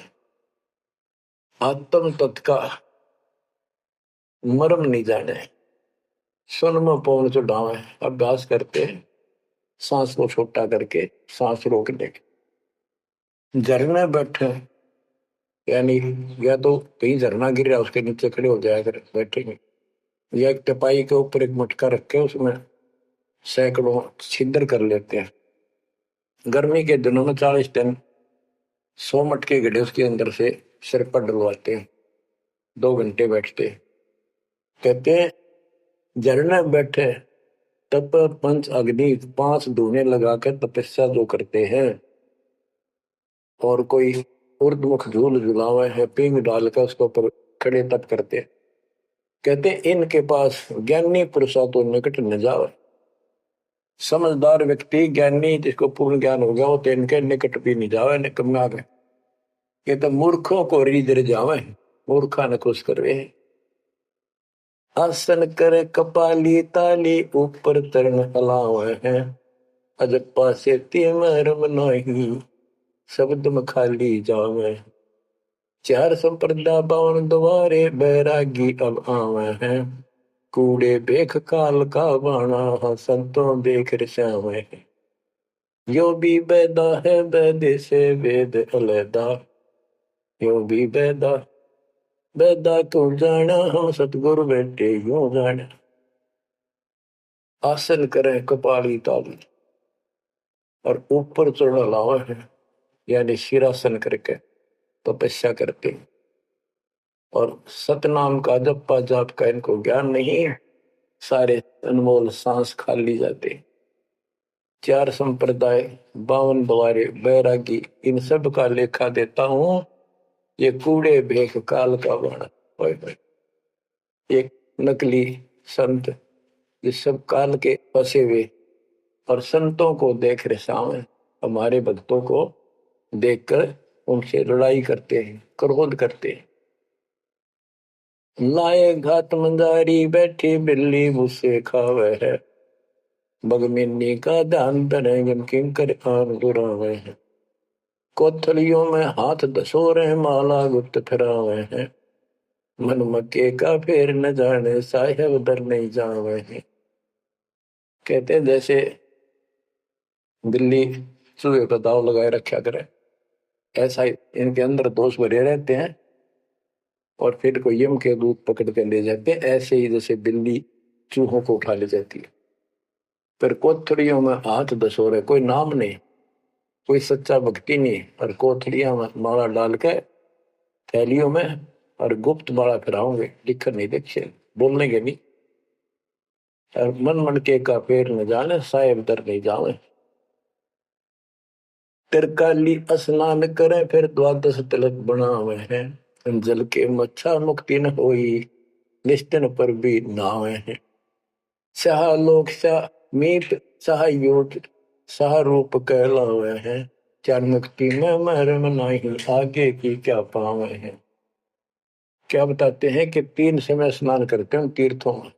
आत्म तत्का मर्म नहीं जाने सुन में पौन चढ़ावे अभ्यास करते सांस को छोटा करके सांस रोकने के। झरने बैठे यानी या तो कहीं झरना गिर रहा उसके नीचे खड़े हो जाया कर बैठेंगे या एक टपाई के ऊपर एक मटका रख के उसमें सैकड़ों छिद्र कर लेते हैं। गर्मी के दिनों में 40 दिन 100 मटके गड्ढे उसके अंदर से सिर पर डलवाते हैं 2 घंटे बैठते कहते हैं झरने बैठे तप पंच अग्नि 5 धूने लगाकर तपस्या जो करते हैं और कोई उर्दमुख झूल झुलावा है पिंग डालकर उसके ऊपर खड़े तप करते कहते इनके पास ज्ञानी पुरुषा तो निकट न जावे। समझदार व्यक्ति ज्ञानी जिसको पूर्ण ज्ञान हो गया वो तो इनके निकट भी नहीं जावे निकम्मा गए। ये तो मूर्खों को रीझ रिझावे मूर्खा न खुश करवे। आसन करे कपाली ताली ऊपर तरण हलावे हैं अजप्पा से मरम नहीं शब्द में खाली जावे। 4 संप्रदा 52 द्वारे बैरागी अब आवे हैं कूड़े बेख काल का बाणा संतों बेख रसावे हैं। यो भी बेदा है बेदे से वेद अलैदा यो भी बेदा बेदा क्यों जाना हम सतगुरु बैठे यूं जाना। आसन करें कपाली ताली और ऊपर चढ़ा लावा है यानी शीरासन करके तपस्या करते हैं और सतनाम का जप्पा जाप का इनको ज्ञान नहीं है सारे अनमोल सांस खाली जाते। 4 संप्रदाय 52 द्वारे बैरागी इन सब का लेखा देता हूं ये कूड़े भेख काल का बाण। एक नकली संत ये सब काल के फंसे हुए और संतों को देख रहे सामने हमारे भक्तों को देखकर उनसे लड़ाई करते हैं क्रोध करते हैं। लाए घात मंदारी बैठी बिल्ली मुझसे खावे है बगमिनी का ध्यान धरे किंकर आन दुरावे हैं। कोथलियों में हाथ दसोरे माला गुप्त फिरावे हैं मन मक्के का फेर न जाने साहेब दर नहीं जावे हैं। कहते जैसे बिल्ली चूहे का दाव लगाए रखा करे ऐसा इनके अंदर दोष भरे रहते हैं और फिर को यम के दूध पकड़ कर ले जाते हैं। ऐसे ही जैसे बिल्ली चूहों को उठा ले जाती है फिर कोथड़ियों में हाथ दसोरे कोई नाम नहीं कोई सच्चा भक्ति नहीं और कोथड़ियां में माला डाल के थैलियों में और गुप्त माला फिराओगे लिखकर नहीं देखे बोलने के नहीं और मन मन के का पैर न जाने साहेब दर नहीं जावे। तिरकाली स्नान करे फिर 12 तिलक बनावे हैं जल के मच्छा मुक्ति न होई निष्ठन पर भी नावे हैं। शाह लोक शाह मीत शाह योग शाह रूप कहलावे हैं चार मुक्ति में मरम नहीं आगे की क्या पावे हैं। क्या बताते हैं कि 3 समय स्नान करते हैं तीर्थों में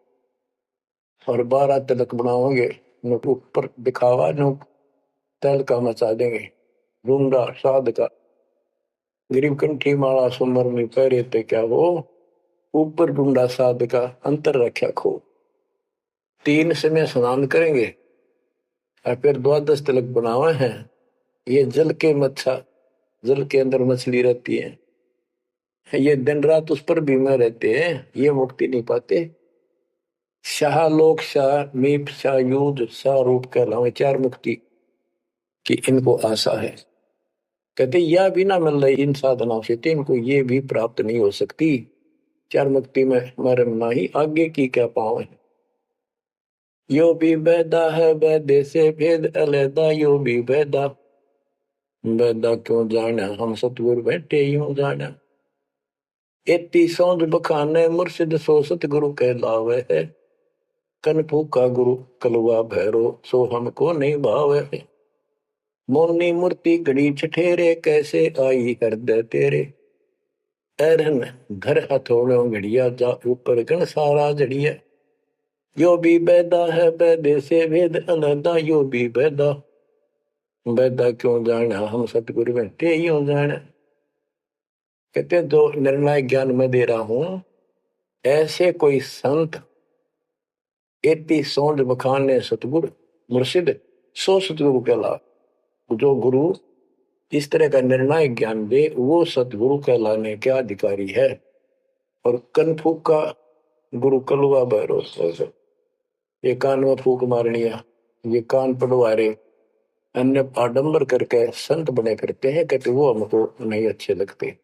और 12 तिलक बनाओगे ऊपर दिखावा तल का मचा देंगे रूंडा साध का गरीब कंठी माला सुमर में पैरे ते क्या वो ऊपर डूंडा साध का अंतर रख्या खो। 3 समय स्नान करेंगे और फिर द्वादश तिलक बनावे हैं। ये जल के मच्छा, जल के अंदर मछली रहती है, ये दिन रात उस पर बीमार रहते हैं, ये मुक्ति नहीं पाते। शाह लोक शाह मीप शाह युद्ध शाह रूप कहलावे, 4 मुक्ति की इनको आशा है। कहते यह भी ना मिल रही इन साधनाओं से तो इनको ये भी प्राप्त नहीं हो सकती। 4 मुक्ति में मरम नहीं, आगे की क्या पावे। यो भी बैदा है बैदे से भेद अलैदा, यो भी बैदा बैदा क्यों जाना, हम सतगुरु बैठे यूं जाना। एती सौंद बखाने मुर्शिद सो सतगुरु कहलावे है, कन फूका गुरु कलवा भैरो सो हमको नहीं भावे है। मोनी मूर्ति घड़ी ठठेरे कैसे आई हृदय तेरे, ऐरन घर हथौड़ों घड़िया जा ऊपर गण सारा जड़िया। यो भी बैदा है बैदे से भेद अलैदा, यो भी बैदा बैदा क्यों जाना, हम सतगुरु बैठे यूं जाना। कहते जो निर्णय ज्ञान में दे रहा हूं, ऐसे कोई संत एती सौंद बखाने सतगुरु मुर्शिद सो सतगुरु कहला। जो गुरु इस तरह का निर्णायक ज्ञान दे वो सतगुरु कहलाने के अधिकारी है। और कनफूक का गुरु कलुआ भैरो, ये कान में फूक मारनिया, ये कान पड़वारे, अन्य आडंबर करके संत बने फिरते हैं, कहते वो हमको नहीं अच्छे लगते।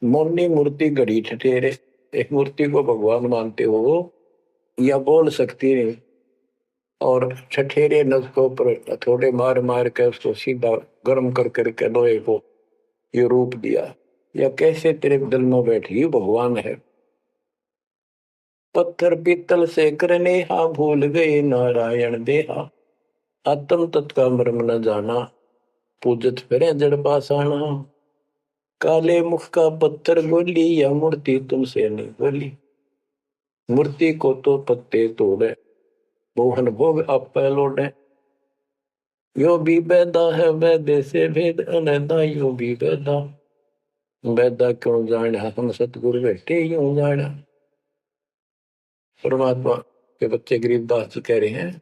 मोनी मूर्ति घड़ी ठठेरे, एक मूर्ति को भगवान मानते हो या बोल सकती नहीं, और ठठेरे नसकों पर थोड़े मार मार के उसको सीधा गर्म कर करके लोहे को ये रूप दिया, या कैसे तेरे दिल में बैठी भगवान है। पत्थर पीतल से करने हा, भूल गए नारायण देहा, आत्म तत् का मर्म न जाना, पूजत फिरे जड़ पासाना। काले मुख का पत्थर बोली, या मूर्ति तुमसे नहीं बोली, मूर्ति को तो पत्ते तोड़े, मोहन भोग आप लौटे। यो भी बैदा है वैदे से भेद अलैदा, यो भी बैदा बैदा क्यों जाना, हम सतगुरु बैठे यूं जाना। परमात्मा के बच्चे गरीबदास जी कह रहे हैं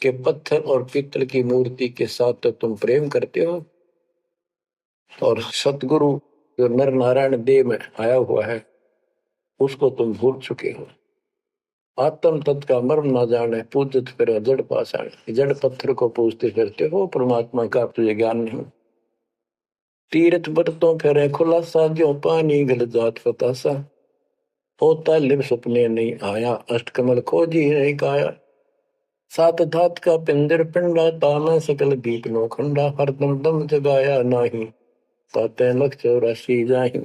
कि पत्थर और पीतल की मूर्ति के साथ तो तुम प्रेम करते हो, और सतगुरु जो नर नारायण देह में आया हुआ है उसको तुम भूल चुके हो। आत्म तत्व का मर्म ना जाने, पूजत फिर जड़ पाषाण, जड़ पत्थर को पूजते फिरते हो, परमात्मा का तुझे ज्ञान नहीं। तीर्थ बरतों फिरे खुलासा, जो पानी गल जात फतासा, होता लिव सपने नहीं आया, अष्टकमल खोजी नहीं काया। सात धात का पिंदर पिंडा, ताना सकल दीप नो खंडा, हरदम दम जगाया नाही, ताते लख 84 जाही।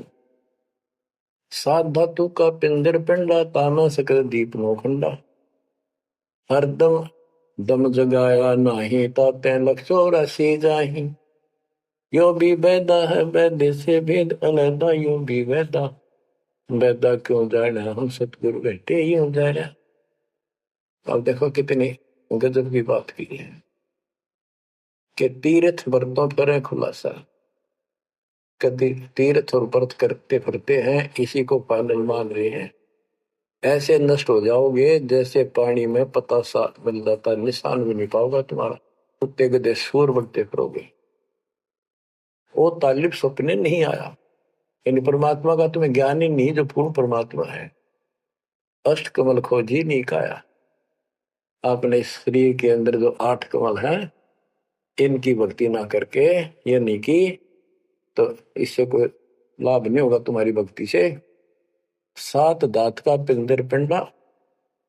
सात धातु का पिंदर पिंडा, ताना सकल दीप नो खंडा, हरदम दम जगाया नाही, ताते लख 84 जाही। यो भी बैदा है बैदे से भेद अलैदा, यो भी बैदा बैदा क्यों जाना, हम सतगुरु बैठे यूं जाना। अब देखो कितनी गजब की बात की है कि तीर्थ व्रतों पर खुलासा, कभी तीर्थ और व्रत करते फिरते हैं, इसी को पालन मान रहे हैं। ऐसे नष्ट हो जाओगे जैसे पानी में पतासा मिल जाता, निशान भी नहीं पाओगा तुम्हारा, कुत्ते गधे सूर बनते फिरोगे। वो तालिब सपने नहीं आया, यानी परमात्मा का तुम्हें ज्ञान ही नहीं, जो पूर्ण परमात्मा है। अष्ट कमल खोजी नहीं काया, आपने शरीर के अंदर जो 8 कमल हैं इनकी भक्ति ना करके ये नहीं की तो इससे कोई लाभ नहीं होगा तुम्हारी भक्ति से। सात दात का पिंदर पिंडा,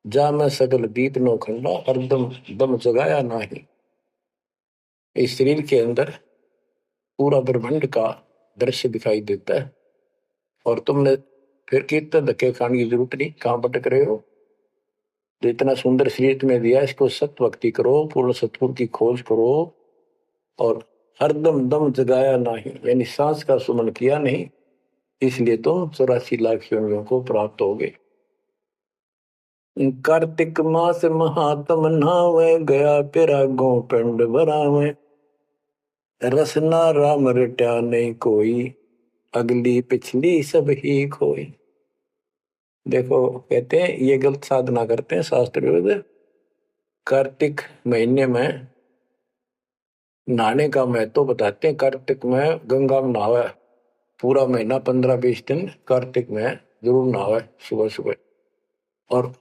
जा में सगल दीप नो खंडा, हरदम दम जगाया नाही। इस शरीर के अंदर पूरा ब्रह्मांड का दृश्य दिखाई देता है, और तुमने फिर कीर्तन धक्के खाने की जरूरत नहीं, कहां भटक रहे हो। जो इतना सुंदर शरीर तुम्हें दिया, इसको सत्य भक्ति करो, पूर्ण सतगुरु की खोज करो, और हरदम दम जगाया नहीं, यानी सांस का सुमन किया नहीं, इसलिए तुम 84 लाख योनियों को प्राप्त हो गए। कार्तिक मास महात्म नहावे, गया पिरागों पिंड भरावे, रसना राम रट्या नहीं कोई, अगली पिछली सब ही खोई। देखो कहते हैं ये गलत साधना करते हैं शास्त्र विरुद्ध। कार्तिक महीने में नहाने का महत्व बताते हैं। कार्तिक में गंगा में नहावे, पूरा महीना 15-20 दिन कार्तिक में जरूर नहावे सुबह सुबह। और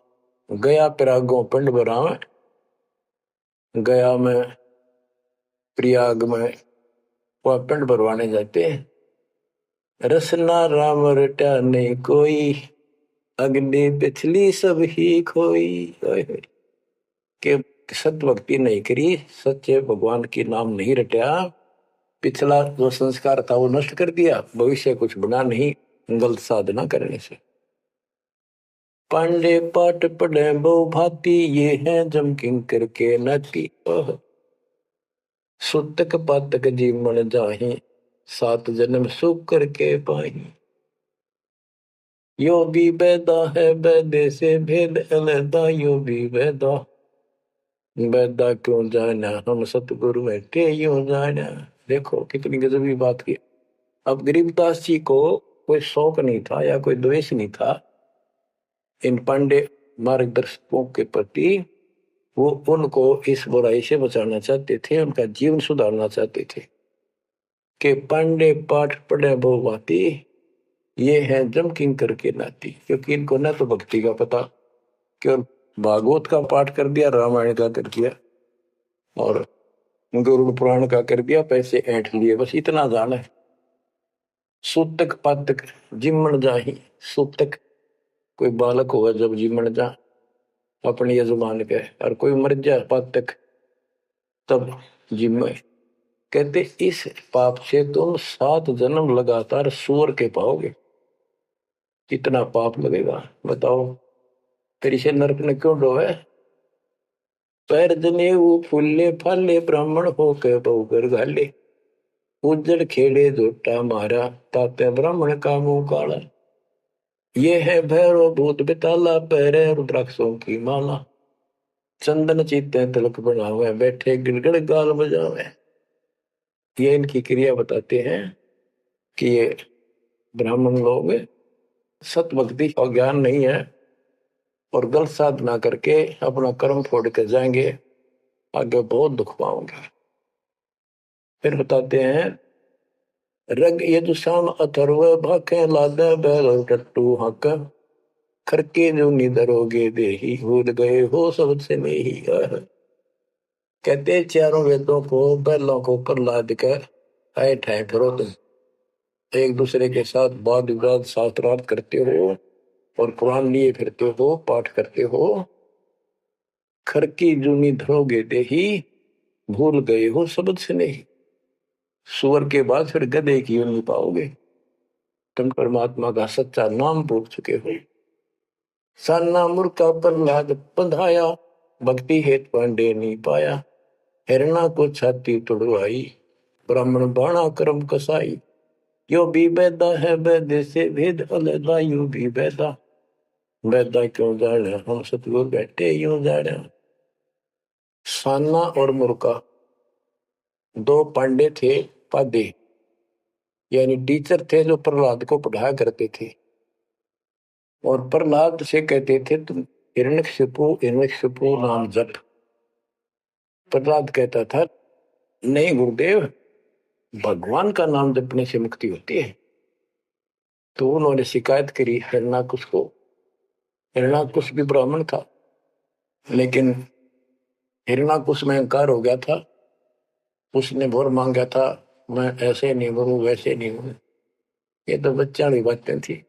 गया प्रयागों पिंड भरावे, गया में प्रयाग में वह पिंड भरवाने जाते हैं। रसना राम रटा नहीं कोई, अग्नि पिछली सब ही खोई। के सत भक्ति नहीं करी, सच्चे भगवान की नाम नहीं रटा, पिछला जो संस्कार था वो नष्ट कर दिया, भविष्य कुछ बना नहीं गलत साधना करने से। पांडे पाठ पढ़े बहु भांति, ये है जम किंकर के नाती। सुतक पातक जीवन जाहि, 7 जन्म सुख करके पाही। यो भी बैदा है बैदे से भेद अलैदा, यो भी बैदा बैदा क्यों जाना, हम सतगुरु बैठे यूं जाना। देखो कितनी गजबी बात की। अब गरीबदास जी को कोई शौक नहीं था या कोई द्वेष नहीं था इन पांडे मार्गदर्शकों के प्रति। वो उनको इस बुराई से बचाना चाहते थे, उनका जीवन सुधारना चाहते थे। कि पांडे पाठ पढ़े बहु भांति, ये है जम किंकर के नाती। क्योंकि इनको न तो भक्ति का पता, केवल भागवत का पाठ कर दिया, रामायण का कर दिया और गरुड़ पुराण का कर दिया, पैसे ऐंठ लिए, बस इतना जान है। सूतक पातक जिमण जाही, सूतक कोई बालक होगा जब जिमण जा अपने यजमान के, और कोई मर जाए पातक तब जिम्मे। कहते इस पाप से तुम 7 जन्म लगातार सूअर के पाओगे। कितना पाप लगेगा बताओ। फिर इसे नरक में क्यों डोवे। पैर जने वो फूले फाले, ब्राह्मण हो के बहुगर घाले। उज्जड़ खेड़े झोटा मारा, ताते ब्राह्मण का मुंह काला। ये है भैरव भूत बिताला, पैरे रुद्राक्षों की माला। चंदन चीते तिलक बनावे, बैठे गिड़गड़ गाल बजावे। ये इनकी क्रिया बताते हैं कि ये ब्राह्मण लोग सत भक्ति का ज्ञान नहीं है और गलत साधना करके अपना कर्म फोड़ के जाएंगे, आगे बहुत दुख पाओगे। फिर बताते हैं रग यजुषाम अथर्व भाखे, लादे बैल टट्टू हक। खरके जो निधरोगे देही, भूल गए हो सबसे नहीं। कहते चारों वेदों को बैलों को ऊपर लाद कर आए ठाए फिरो तुम, एक दूसरे के साथ वाद विवाद शास्त्रार्थ करते हो और कुरान लिए फिरते हो, पाठ करते हो। खरकी जूनी धरोगे देही, भूल गए हो शब्द से नहीं। सुअर के बाद फिर गधे की नहीं पाओगे, तुम परमात्मा का सच्चा नाम भूल चुके हो। साना मुर्का प्रहलाद बंधाया, भक्ति हेत पांडे नहीं पाया। हिरणा को छाती तुड़वाई, ब्राह्मण बाणा कर्म कसाई। यो भी बैदा है बैदे से भेद अलैदा, यूं भी बैदा बैदा क्यों जाने, हम सतगुरु बैठे यूं जाने। साना और मुर्का 2 पांडे थे पादे, यानी टीचर थे जो प्रहलाद को पढ़ाया करते थे। और प्रहलाद से कहते थे तुम हिरण्यकशिपु नाम जप। प्रहलाद कहता था नहीं गुरुदेव, भगवान का नाम जपने से मुक्ति होती है। तो उन्होंने शिकायत करी हिरण्याकुश को। हिरण्याकुश भी ब्राह्मण था, लेकिन हिरण्याकुश में अहंकार हो गया था। उसने भोर मांगा था, मैं ऐसे नहीं मरूं वैसे नहीं मरूं। ये तो बच्चा वाली बातें थी।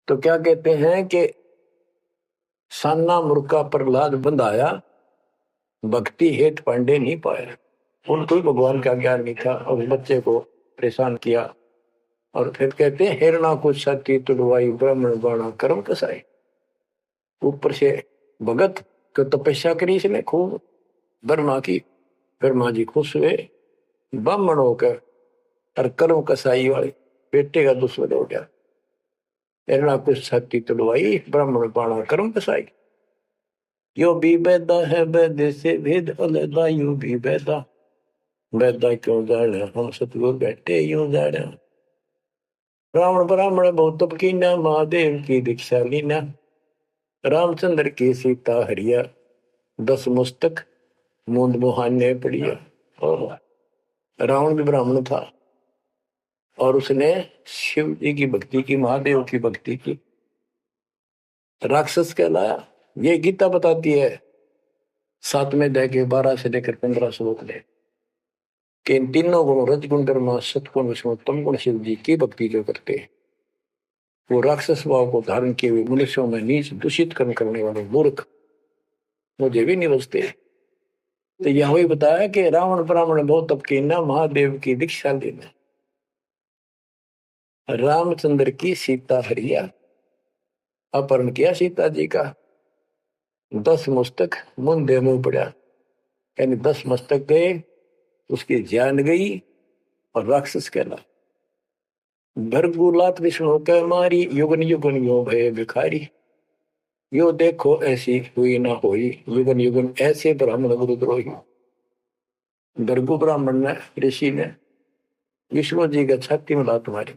तो क्या कहते हैं कि साना मुर्का प्रहलाद बंधाया, भक्ति हेत पांडे नहीं पाया। उनको भी भगवान का ज्ञान नहीं था और बच्चे को परेशान किया। और फिर कहते हैं हिरणा को छाती तुड़वाई, ब्राह्मण बाणा कर्म कसाई। ऊपर से भगत को तपस्या करी इसने खूब ब्रह्मा की, ब्रह्मा जी खुश हुए, ब्राह्मण होकर और कर्म कसाई वाले बेटे का दुश्मन हो गया। हिरणा को छाती तुड़वाई, ब्राह्मण बाणा कर्म कसाई। यो भी बैदा है बैदे से भेद अलैदा, यूं भी बैदा बैदा क्यों जाने, हम सतगुरु बैठे यूं जाने। रावण ब्राह्मण बहुत तप कीना, महादेव की दीक्षा लीना। रामचंद्र की सीता हरिया, 10 मुस्तक मूंद मुहाने पड़िया। और रावण भी ब्राह्मण था और उसने शिव जी की भक्ति की, महादेव की भक्ति की, राक्षस कहलाया। ये गीता बताती है 7वें अध्याय के 12 से लेकर 15 श्लोक में कि इन तीनों गुणों रजगुण कर्म सतगुण विष्णु तम गुण शिव जी की भक्ति जो करते हैं वो राक्षस भाव को धारण किए हुए मनुष्यों में नीच दूषित कर्म करने वाले मूर्ख मुझे भी नहीं बचते। तो यह ही बताया कि रावण ब्राह्मण बहुत तप कीना, महादेव की दीक्षा लेना। रामचंद्र की सीता हरिया, अपहरण किया सीता जी का, 10 मस्तक मुंदे मुंह पड़ा, यानी 10 मस्तक गए, उसकी जान गई और राक्षस कहला। भरगुलात विष्णु कह मारी, युगन युगन यो भय भिखारी। यो देखो ऐसी हुई ना होई, युगन युगन ऐसे ब्राह्मण गुरुद्रोही। भरगु ब्राह्मण ने, ऋषि ने विष्णु जी का छाती में लात मारी।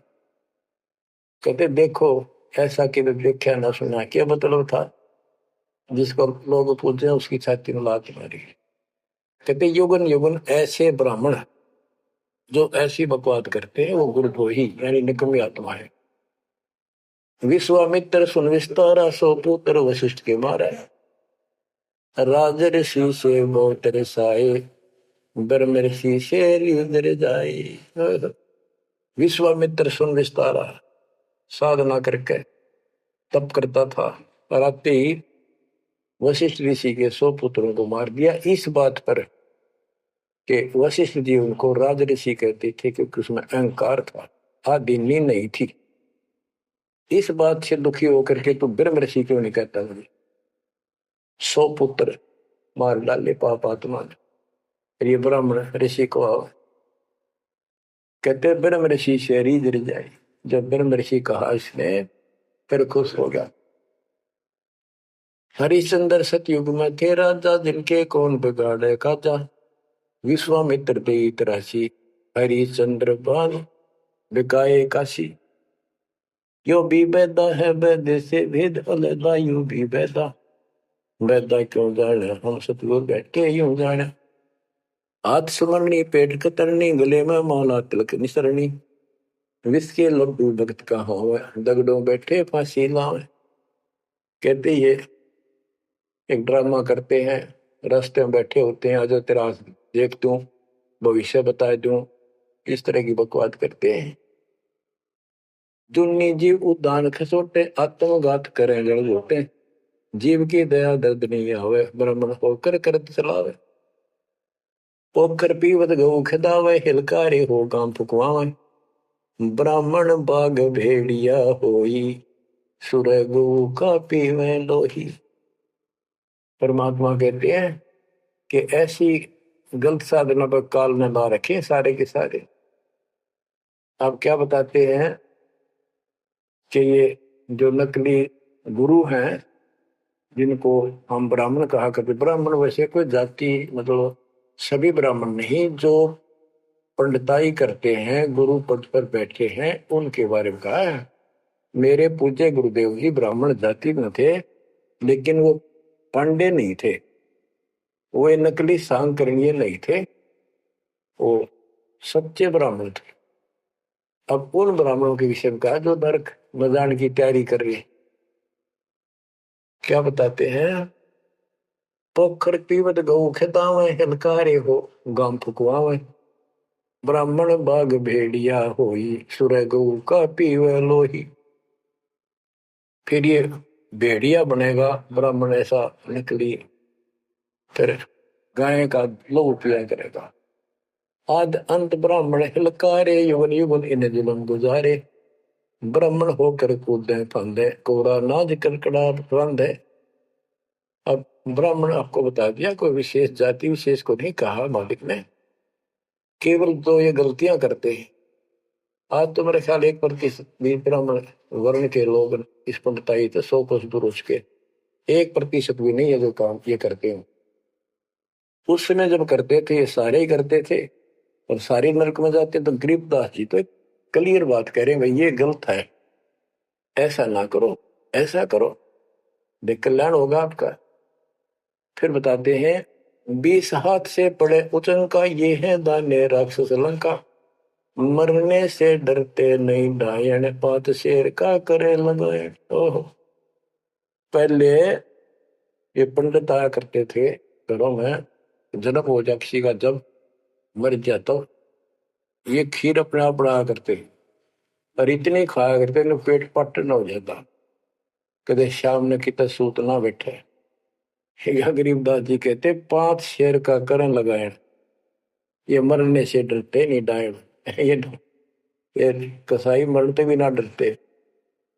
कहते देखो ऐसा कि देखा ना सुना, क्या मतलब था? जिसको लोग पूछते हैं उसकी छाती में लात मारी। कहते युगन युगन ऐसे ब्राह्मण जो ऐसी बकवाद करते हैं वो गुरुद्रोही यानी निकम्मी आत्मा है। विश्वामित्र सुन विस्तारा, सो पुत्र वशिष्ठ के मारा। राजर्षि से बहुत रसाए, ब्रह्म ऋषि से युद्ध जाए। विश्वामित्र सुन विस्तारा, साधना करके तप करता था, और आते ही वशिष्ठ ऋषि के 100 पुत्रों को मार दिया। इस बात पर कि वशिष्ठ जी उनको राज ऋषि कहते थे क्योंकि उसमें अहंकार था, आदि नींद नहीं थी। इस बात से दुखी होकर के तो ब्रह्म ऋषि क्यों नहीं कहता? मुझे 100 पुत्र मार डाले पाप आत्मा ने। ये ब्राह्मण ऋषि को कहते ब्रह्म ऋषि से रीझ जाए। जब ब्रह्म ऋषि कहा इसने फिर खुश हो गया। हरिश्चंद्र सतयुग में थे राजा, जिनके कौन बिगाड़े खाजा। विश्वामित्र देत राशि, हरिश्चंद्र बान बिकाए काशी। यो भी बैदा है वैद्य से भेद अलदा, यूं भी बैदा बैदा क्यों जाने, हम सतगुर बैठे यूं जाने। हाथ सुमरनी पेट कतरनी, गले में माला तिलक निसरनी। विष के लड्डू भगत का हो, दगड़ों बैठे फांसी लावे। कहते ये एक ड्रामा करते हैं, रास्ते में बैठे होते हैं, आजा तेरा देख दूं, भविष्य बता दूं, इस तरह की बकवाद करते हैं। जुन्नी जीव उदान खसोटे, आत्मघात करें जड़ घोटे। जीव की दया दर्द नहीं आवे, ब्राह्मण होकर करत चलावे। पोखर पीवत गऊ खिदावे, हिलकारे हो गांव फुकवावे। ब्राह्मण बाग भेड़िया होई, सुर गऊ का पीवे लोही। परमात्मा कहते हैं कि ऐसी गलत साधना पर काल न ला रखे सारे के सारे। आप क्या बताते हैं कि ये जो नकली गुरु हैं जिनको हम ब्राह्मण कहा करते, ब्राह्मण वैसे कोई जाति मतलब सभी ब्राह्मण नहीं, जो पंडिताई करते हैं गुरु पद पर बैठे हैं उनके बारे में कहा है। मेरे पूज्य गुरुदेव जी ब्राह्मण जाति में थे लेकिन वो पांडे नहीं थे, वो नकली सांकरणीय नहीं थे, वो सच्चे ब्राह्मण थे। अब उन ब्राह्मणों के विषय में कहा जो नरक में जाने की तैयारी कर रहे। क्या बताते हैं? पोखर पीवत गऊ खेतावे, हिलकारे हो गांव फुकवावे। ब्राह्मण बाग भेड़िया होई, सुर गऊ का पीवे लोही। फिर ये भेड़िया बनेगा ब्राह्मण, ऐसा निकली, फिर गाय का लहू पिया करेगा। आद अंत ब्राह्मण हिलकारे, युगन युगन इन जुलम गुजारे। ब्राह्मण होकर कूदे फंदे, कोरा नाज कड़कड़ा रंधे। अब ब्राह्मण आपको बता दिया, कोई विशेष जाति विशेष को नहीं कहा मालिक ने, केवल तो ये गलतियां करते हैं। आज तो मेरे ख्याल 1% भी ब्राह्मण वर्ण के लोग इस पंडिताई तो 100 कोस दूर उसके 1% भी नहीं है जो काम ये करते हैं। उस समय जब करते थे ये सारे ही करते थे और सारे नरक में जाते। तो गरीबदास जी तो क्लियर बात कह रहे हैं भाई, ये गलत है, ऐसा ना करो, ऐसा करो, देख कल्याण होगा आपका। फिर बताते हैं, 20 हाथ से पड़े उचंका, ये है दान्य राक्षस लंका। मरने से डरते नहीं डायन, पात शेर का करे लगाए। ओहो, पहले ये पंडित आया करते थे घरों में, जन्म हो जाए किसी का, जब मर गया तो ये खीर अपने आप बनाया करते, और इतनी खाया करते न पेट पट न हो जाता, कदे शाम ने कितना सूत ना बैठे। या गरीबदास जी कहते, 5 शेर का करण लगाए, ये मरने से डरते नहीं डायन। ये कसाई मरते भी ना डरते।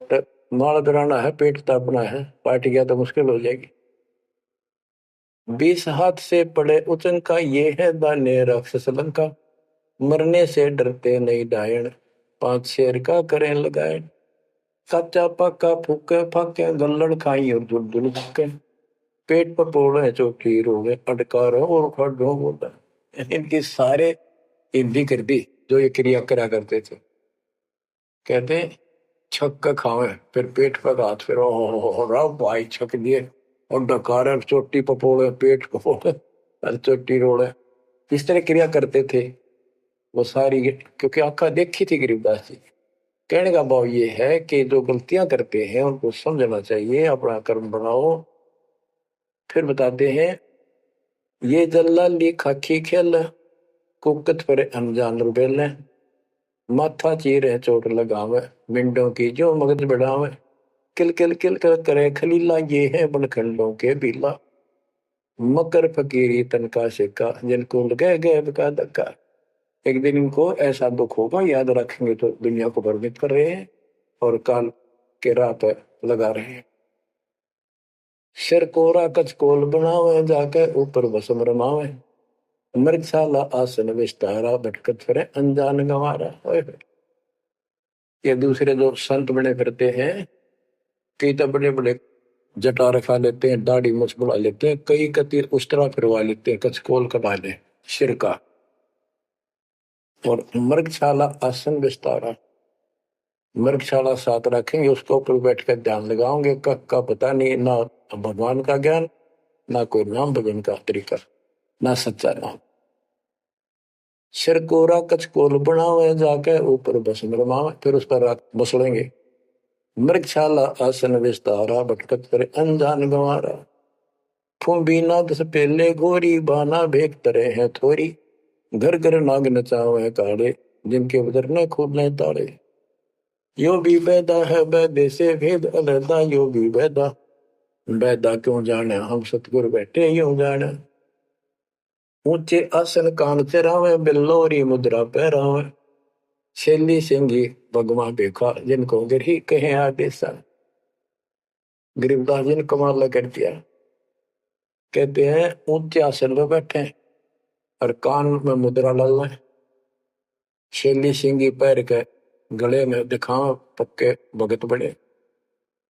तो माल कराना है, पेट तापना है, पार्टी गया तो मुश्किल हो जाएगी। 20 हाथ से पड़े उचंका, ये है दान्य राक्षस लंका। मरने से डरते नहीं डायन, 5 शेर का करें लगाए। कच्चा पक्का फूके फाके, गल्लड़ खाई और दुल दुल फूके। पेट पर पोड़े चोटी रोगे, अटकार और खड़ो बोला। इनकी सारे हिंदी कर दी जो ये क्रिया करा करते थे। कहते छक्का खावे, फिर पेट पर हाथ, फिर ओ भाई छक दिए, और डकार चोटी पपोड़े, पेट पपोड़े और चोटी रोड़े, इस तरह क्रिया करते थे वो सारी, क्योंकि आंखा देखी थी गरीबदास जी। कहने का भाव ये है कि जो गलतियां करते हैं उनको समझना चाहिए, अपना कर्म बनाओ। फिर बताते हैं, ये जल्लाली खाकी खेल, कुकत पर अनजान रुबेल। माथा चीर चोट लगावे, मिंडों की जो मगज बढ़ावे। किल किल किल कर करे खलीला, ये है बनखंडों के बीला। मकर फकीरी तनका सिक्का, जिनको लगे गए का धक्का। एक दिन इनको ऐसा दुख होगा, याद रखेंगे तो दुनिया को भ्रमित कर रहे हैं और काल के राह पर लगा रहे हैं। सिर कोरा कचकोल बनावे, जाके ऊपर बसम रमावे। मृगशाला आसन विस्तारा, भटकत फिरे अनजान गंवारा। ये दूसरे जो संत बने फिरते हैं, कई तो बड़े बड़े जटा रखा लेते हैं, दाढ़ी मुछ बढ़ा लेते हैं, कई कति उस तरह फिरवा लेते हैं, कचकोल कटा ले सिर का। और मृगशाला आसन विस्तारा, मृगशाला साथ रखेंगे, उसके ऊपर बैठ कर ध्यान लगाओगे, कब का पता नहीं, ना भगवान का ज्ञान, ना कोई नाम भजन का तरीका, ना सच्चा नाम। सिर कोरा कचकोल बनावे, जाके ऊपर बसम रमावे, फिर उस पर बसलेंगे। मृगशाला आसन विस्तारा, भटकत पर अनजान गंवारा। फुम्बी नाद से पहले गोरी, बाना भेक तरे हैं थोरी। घर घर नाग नचावे काड़े, जिनके उधर न खोलने ताड़े। यो भी बैदा है बैदे से भेद अलहदा, यो भी बैदा, बैदा क्यों जाने हम सतगुरु बैठे यूं जाने। ऊंचे आसन कान चरावे, बिल्लोरी मुद्रा पहरावे। शैली सिंगी भगवा देखा, जिनको गिरही कहे आदेशा। गरीबदास जी ने कमाल कर दिया। कहते हैं ऊंचे आसन पर बैठे और कान में मुद्रा डालना, शैली सिंगी पैर के गले में दिखाओ पक्के भगत बड़े।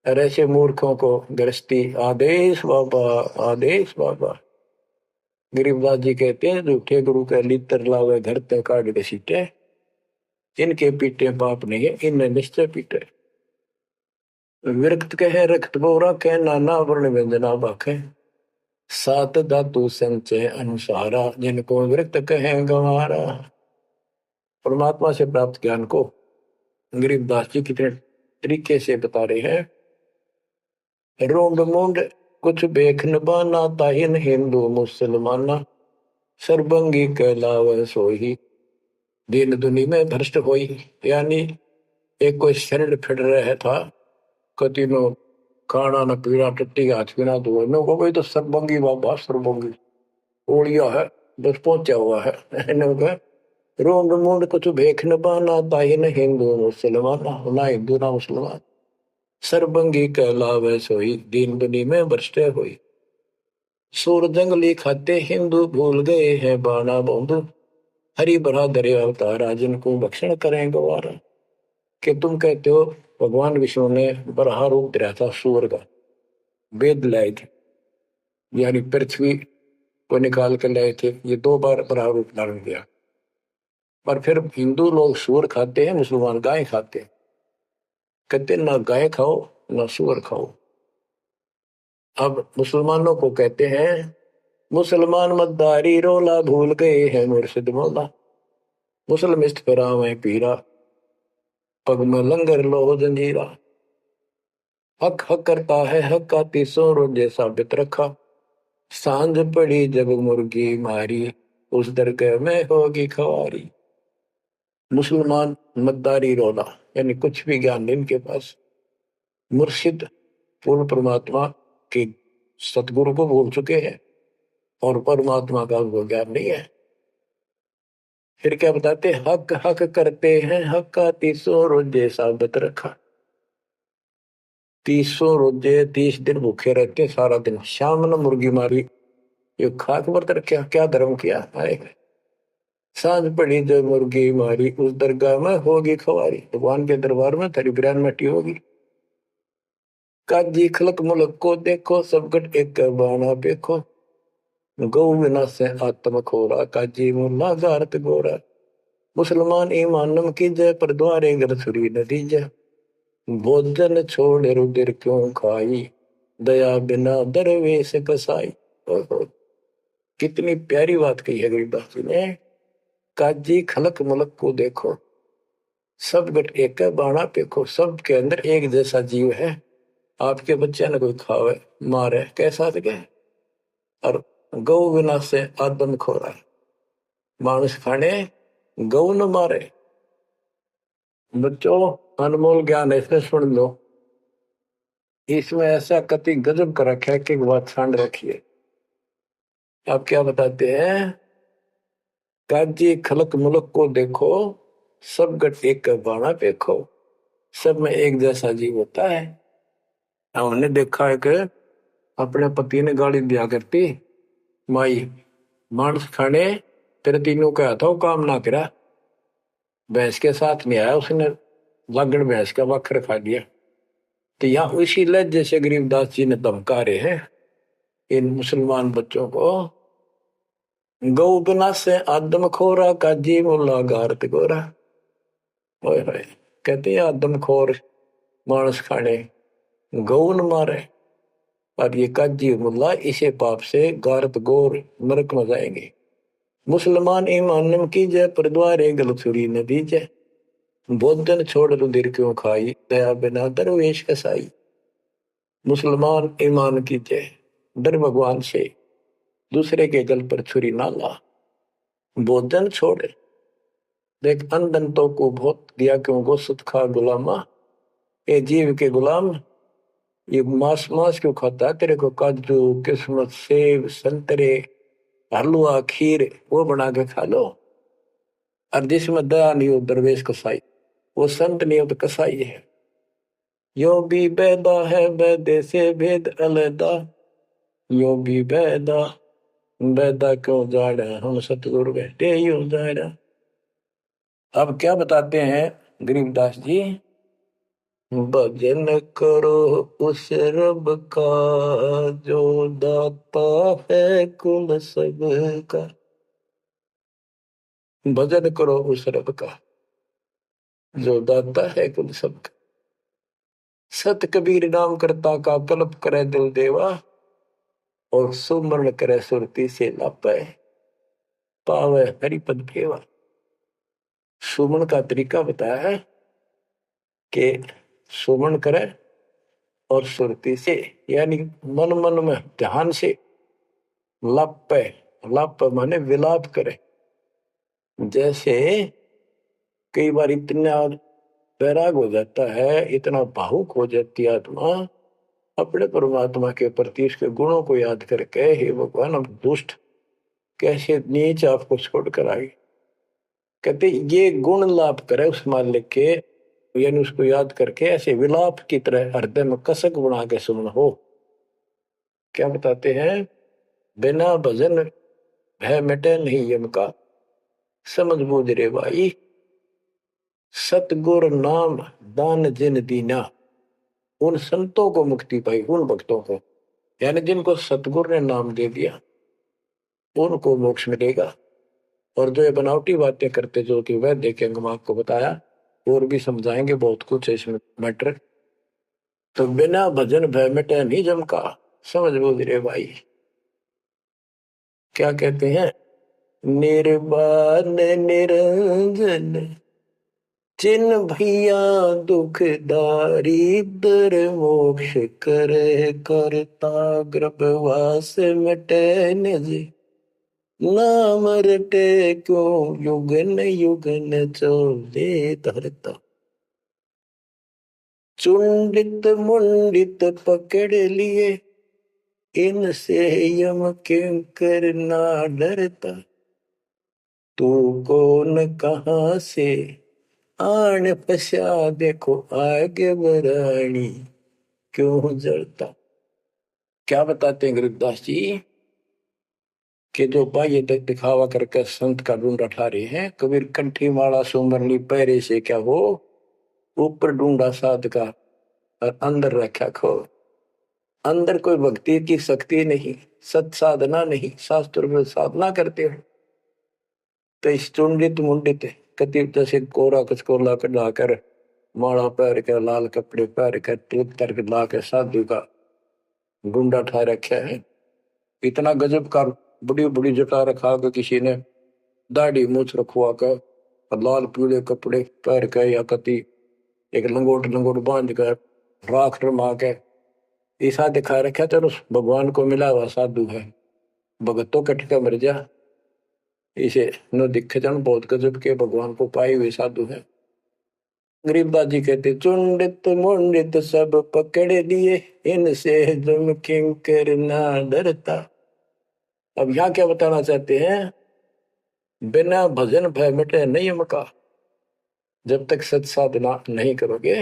और ऐसे मूर्खों को गृहस्थी आदेश बाबा, आदेश बाबा। गरीबदास जी कहते हैं, झूठे गुरु के लित्र लावे, घर ते काट के सीटे। इनके पीटे पाप नहीं है, इनने निश्चय पीटे। विरक्त कहे रक्त बोरा के, नाना वर्ण व्यंजना बाखे। सात धातु संचय अनुसारा, जिनको विरक्त कहे गंवारा। परमात्मा से प्राप्त ज्ञान को गरीबदास जी कितने तरीके से बता रहे हैं। रोंड मुंड कुछ बेख न बाना, ताहिन हिंदू मुसलमाना। सर्वंगी कहलावे सोही, दीन दुनी में भ्रष्ट होई। यानी एक कोई शरण फिर रहा था, कति नो खाना न पीना, टट्टी हाथ पीना, तो नो को भाई तो सर्वंगी बाबा, सर्वंगी ओलिया है, बस पहुंचा हुआ है। रोंड मुंड कुछ भेख न बाना, ताहिन हिंदू मुसलमाना। ना हिंदू ना मुसलमान, सर्वंगी कहलावे सोई, दीन दुनी में भ्रष्ट हुई। सूर जंगली खाते हिंदू, भूल गए हैं बाना बंधु। हरि भरा दरे अवतारा, जिनको भक्षण करें गवारा। कि तुम कहते हो भगवान विष्णु ने बराह रूप धरा था सूर का, वेद लाए थे, यानी पृथ्वी को निकाल कर लाए थे, ये 2 बार बराह रूप धारण किया। पर फिर हिंदू लोग सूअर खाते हैं, मुसलमान गाय खाते हैं। कहते ना गाय खाओ ना सूअर खाओ। अब मुसलमानों को कहते हैं मुसलमान मद्दारी रोला भूल गए हैं मुर्शिद मौला। मुसलम इस्त पर आवे पीरा पग में लंगर लो जंजीरा। हक हक करता है हक का तीसों रोजे साबित रखा। सांझ पड़ी जब मुर्गी मारी उस दरगाह में होगी खवारी। मुसलमान मद्दारी रोला यानी कुछ भी ज्ञान नहीं इनके पास। मुर्शिद पूर्ण परमात्मा के सतगुरु को भूल चुके हैं और परमात्मा का उनको ज्ञान नहीं है। फिर क्या बताते, हक हक करते हैं हक का तीसों रोजे साबित रखा। 300 रोजे 30 दिन भूखे रहते, सारा दिन शाम न मुर्गी मारी। ये खाक व्रत रखा, क्या धर्म किया है। सांझ पड़ी जो मुर्गी मारी उस दरगाह में होगी खवारी। भगवान के दरबार में तेरी बिरयानी मटी होगी। काजी खलक मुलक को देखो सब गट एक बाना देखो। गौ बिना से आत्म खोरा काजी मुल्ला गारत गोरा। मुसलमान ईमानम की जय पर द्वारे गरसुरी नदी जय। भोजन छोड़ रुदिर क्यों खाई दया बिना दरवेश कसाई। कितनी प्यारी बात कही है गरीबदास जी ने। काजी खलक मुलक को देखो सब गट एक बाणा पेखो। सब के अंदर एक जैसा जीव है। आपके बच्चे ने कोई खावे मारे कैसा सके। और गौ बिना से आदम खोरा, मानुष खाने गौ न मारे। बच्चों अनमोल ज्ञान है, इसमें सुन लो। इसमें ऐसा कति गजब कर रखा है कि बात छांड रखिए। आप क्या बताते हैं, काजी खलक मुलक को देखो सब गट एक बाणा देखो। सब में एक जैसा जीव होता है। हमने देखा है कि अपने पति ने गाली दिया करती, माई मांस खाने तेरे तीनों का था वो काम ना करा। भैंस के साथ नहीं आया उसने, लागण भैंस का वक्र खा दिया। तो यहाँ उसी लहजे से गरीबदास जी ने धमका रहे हैं इन मुसलमान बच्चों को। गौ बिना से आदम खोरा काजी मुल्ला गारत गोरा। ओए होए, कहते हैं आदम खोर मांस खाने गौ न मारे। और ये काजी मुल्ला इसे पाप से गारत गोर नरक में जाएंगे। मुसलमान ईमानम की जय पर द्वारे गलसुरी नदी जय। भोजन छोड़ रुधिर क्यों खाई दया बिना दरवेश कसाई। मुसलमान ईमान की जय, डर भगवान से, दूसरे के गल पर छुरी ना ला। भोजन छोड़े, देख अनदंतों को बहुत दिया क्यों गो सुत खा गुलामा। ये जीव के गुलाम ये मांस मांस क्यों खाता है। तेरे को काजू किस्मत सेब संतरे हलवा खीर वो बना के खा लो। और जिसमें दया नहीं हो दरवेश कसाई, वो संत नहीं हो तो कसाई है। यो भी बैदा है बैदे से भेद अलैदा। यो भी बैदा बैदा क्यों जाड़ा हम सतगुरु बैठे यूं जाड़ा। अब क्या बताते हैं गरीबदास जी, भजन करो उस रब का जो दाता है कुल सबका। भजन करो उस रब का जो दाता है कुल सबका। सत कबीर नाम करता का कल्प करे दिल देवा। और सुमरण करे सुरती से लापे पावे हरिपद भेवा। सुमन का तरीका बताया है कि सुमन करे और सुरती से यानी मन मन में ध्यान से लापे। लाप माने विलाप करे। जैसे कई बार इतना वैराग हो जाता है, इतना भावुक हो जाती है आत्मा अपने परमात्मा के प्रति, उसके गुणों को याद करके, हे भगवान हम दुष्ट कैसे नीच आपको छोड़कर आए। कहते ये गुण लाभ करे उस मालिक के, यानी उसको याद करके ऐसे विलाप की तरह हृदय में कसक बना के सुन हो। क्या बताते हैं, बिना भजन भय मिटे नहीं यम का समझ बूझ रे भाई। सतगुर नाम दान जिन दीना। उन संतों को मुक्ति पाई, उन भक्तों को, यानी जिनको सतगुरु ने नाम दे दिया उनको मोक्ष मिलेगा। और जो ये बनावटी बातें करते जो कि वह देखेंगे, हम आपको बताया और भी समझाएंगे बहुत कुछ है इसमें मैटर। तो बिना भजन भय मिटे नहीं जमका, समझ बोल रे भाई। क्या कहते हैं, निर्वाण निरंजन चिन्ह भैया दुखदारी दर मोक्ष करे करता गर्भवास मिटे निज नाम रटे क्यों युगन युगन चोले धरता। चुंडित मुंडित पकड़ लिए इनसे यम किंकर ना डरता। तू कौन कहाँ से आन पश्या देखो आगे बरानी क्यों जड़ता। क्या बताते हैं गरीबदास जी कि जो बाह्य दिखावा करके संत का ढूंढा ठा रहे हैं, कबीर कंठी माला सुमरनी पैरे से क्या हो, ऊपर ढूंढा साध का और अंदर रखा खो। अंदर कोई भक्ति की शक्ति नहीं, सत साधना नहीं, शास्त्र में साधना करते हो तो इस चुंडित मुंडित कति जैसे कोरा कचकोला कटा कर माला पैर के लाल कपड़े पैर के तिलक तर ला के साधु का गुंडा ठा रखा है। इतना गजब का बड़ी बड़ी जटा रखा के किसी ने दाढ़ी मूछ रखवा कर और लाल पीले कपड़े पैर के या कति एक लंगोट लंगोट बांध कर राख रमा के ऐसा दिखा रखा। चलो भगवान को मिला हुआ साधु है, भगतों कट के मर जा, इसे न दिखे जन बहुत गजब के भगवान को पाए हुए साधु है। गरीबदास जी कहते चुंडित मुंडित सब पकड़ लिए इनसे जम किंकर ना डरता। अब यहाँ क्या बताना चाहते हैं, बिना भजन भय मिटे नहीं मका। जब तक सत साधना नहीं करोगे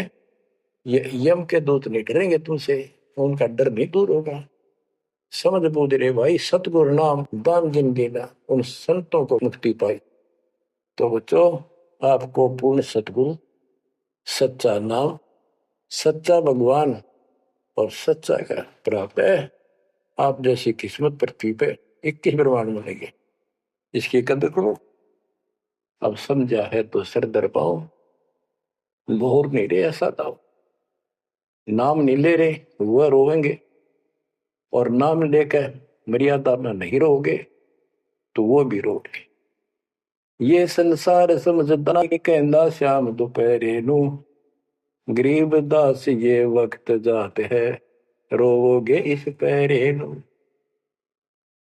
ये यम के दूत नहीं डरेंगे तुमसे, उनका डर नहीं दूर होगा। समझ बोध रे भाई, सतगुरु नाम दान जिन देना, उन संतों को मुक्ति पाई। तो बच्चों आपको पूर्ण सतगुरु, सच्चा नाम, सच्चा भगवान और सच्चा का प्राप्त है। आप जैसी किस्मत पृथ्वी पे 21 ब्रह्मांड मिलेंगे, इसकी कदर करो। अब समझा है तो सर दर पाओ, बोर नहीं रहे ऐसा था। नाम नहीं ले रहे वह रोवेंगे, और नाम लेकर मर्यादा में नहीं रहोगे तो वो भी रोगे। ये संसार समझदा कहंदा श्याम दोपहरे नू, गरीब दास ये वक्त जाते है रोवोगे इस पैरे नू।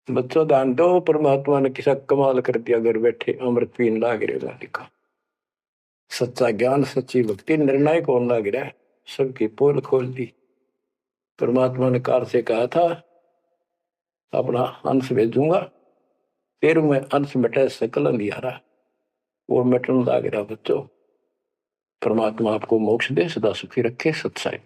बच्चों ध्यान दो, परमात्मा ने किसा कमाल कर दिया, घर बैठे अमृत पीन लाग रहे लिखा। सच्चा ज्ञान सच्ची भक्ति निर्णायक होने लग रहा है, सबकी पोल खोल दी। परमात्मा ने कार से कहा था अपना अंश भेजूंगा, फिर मैं अंश मिटा सकल अंधियारा, वो मिटन लग रहा। बच्चों परमात्मा आपको मोक्ष दे, सदा सुखी रखे। सत्संग।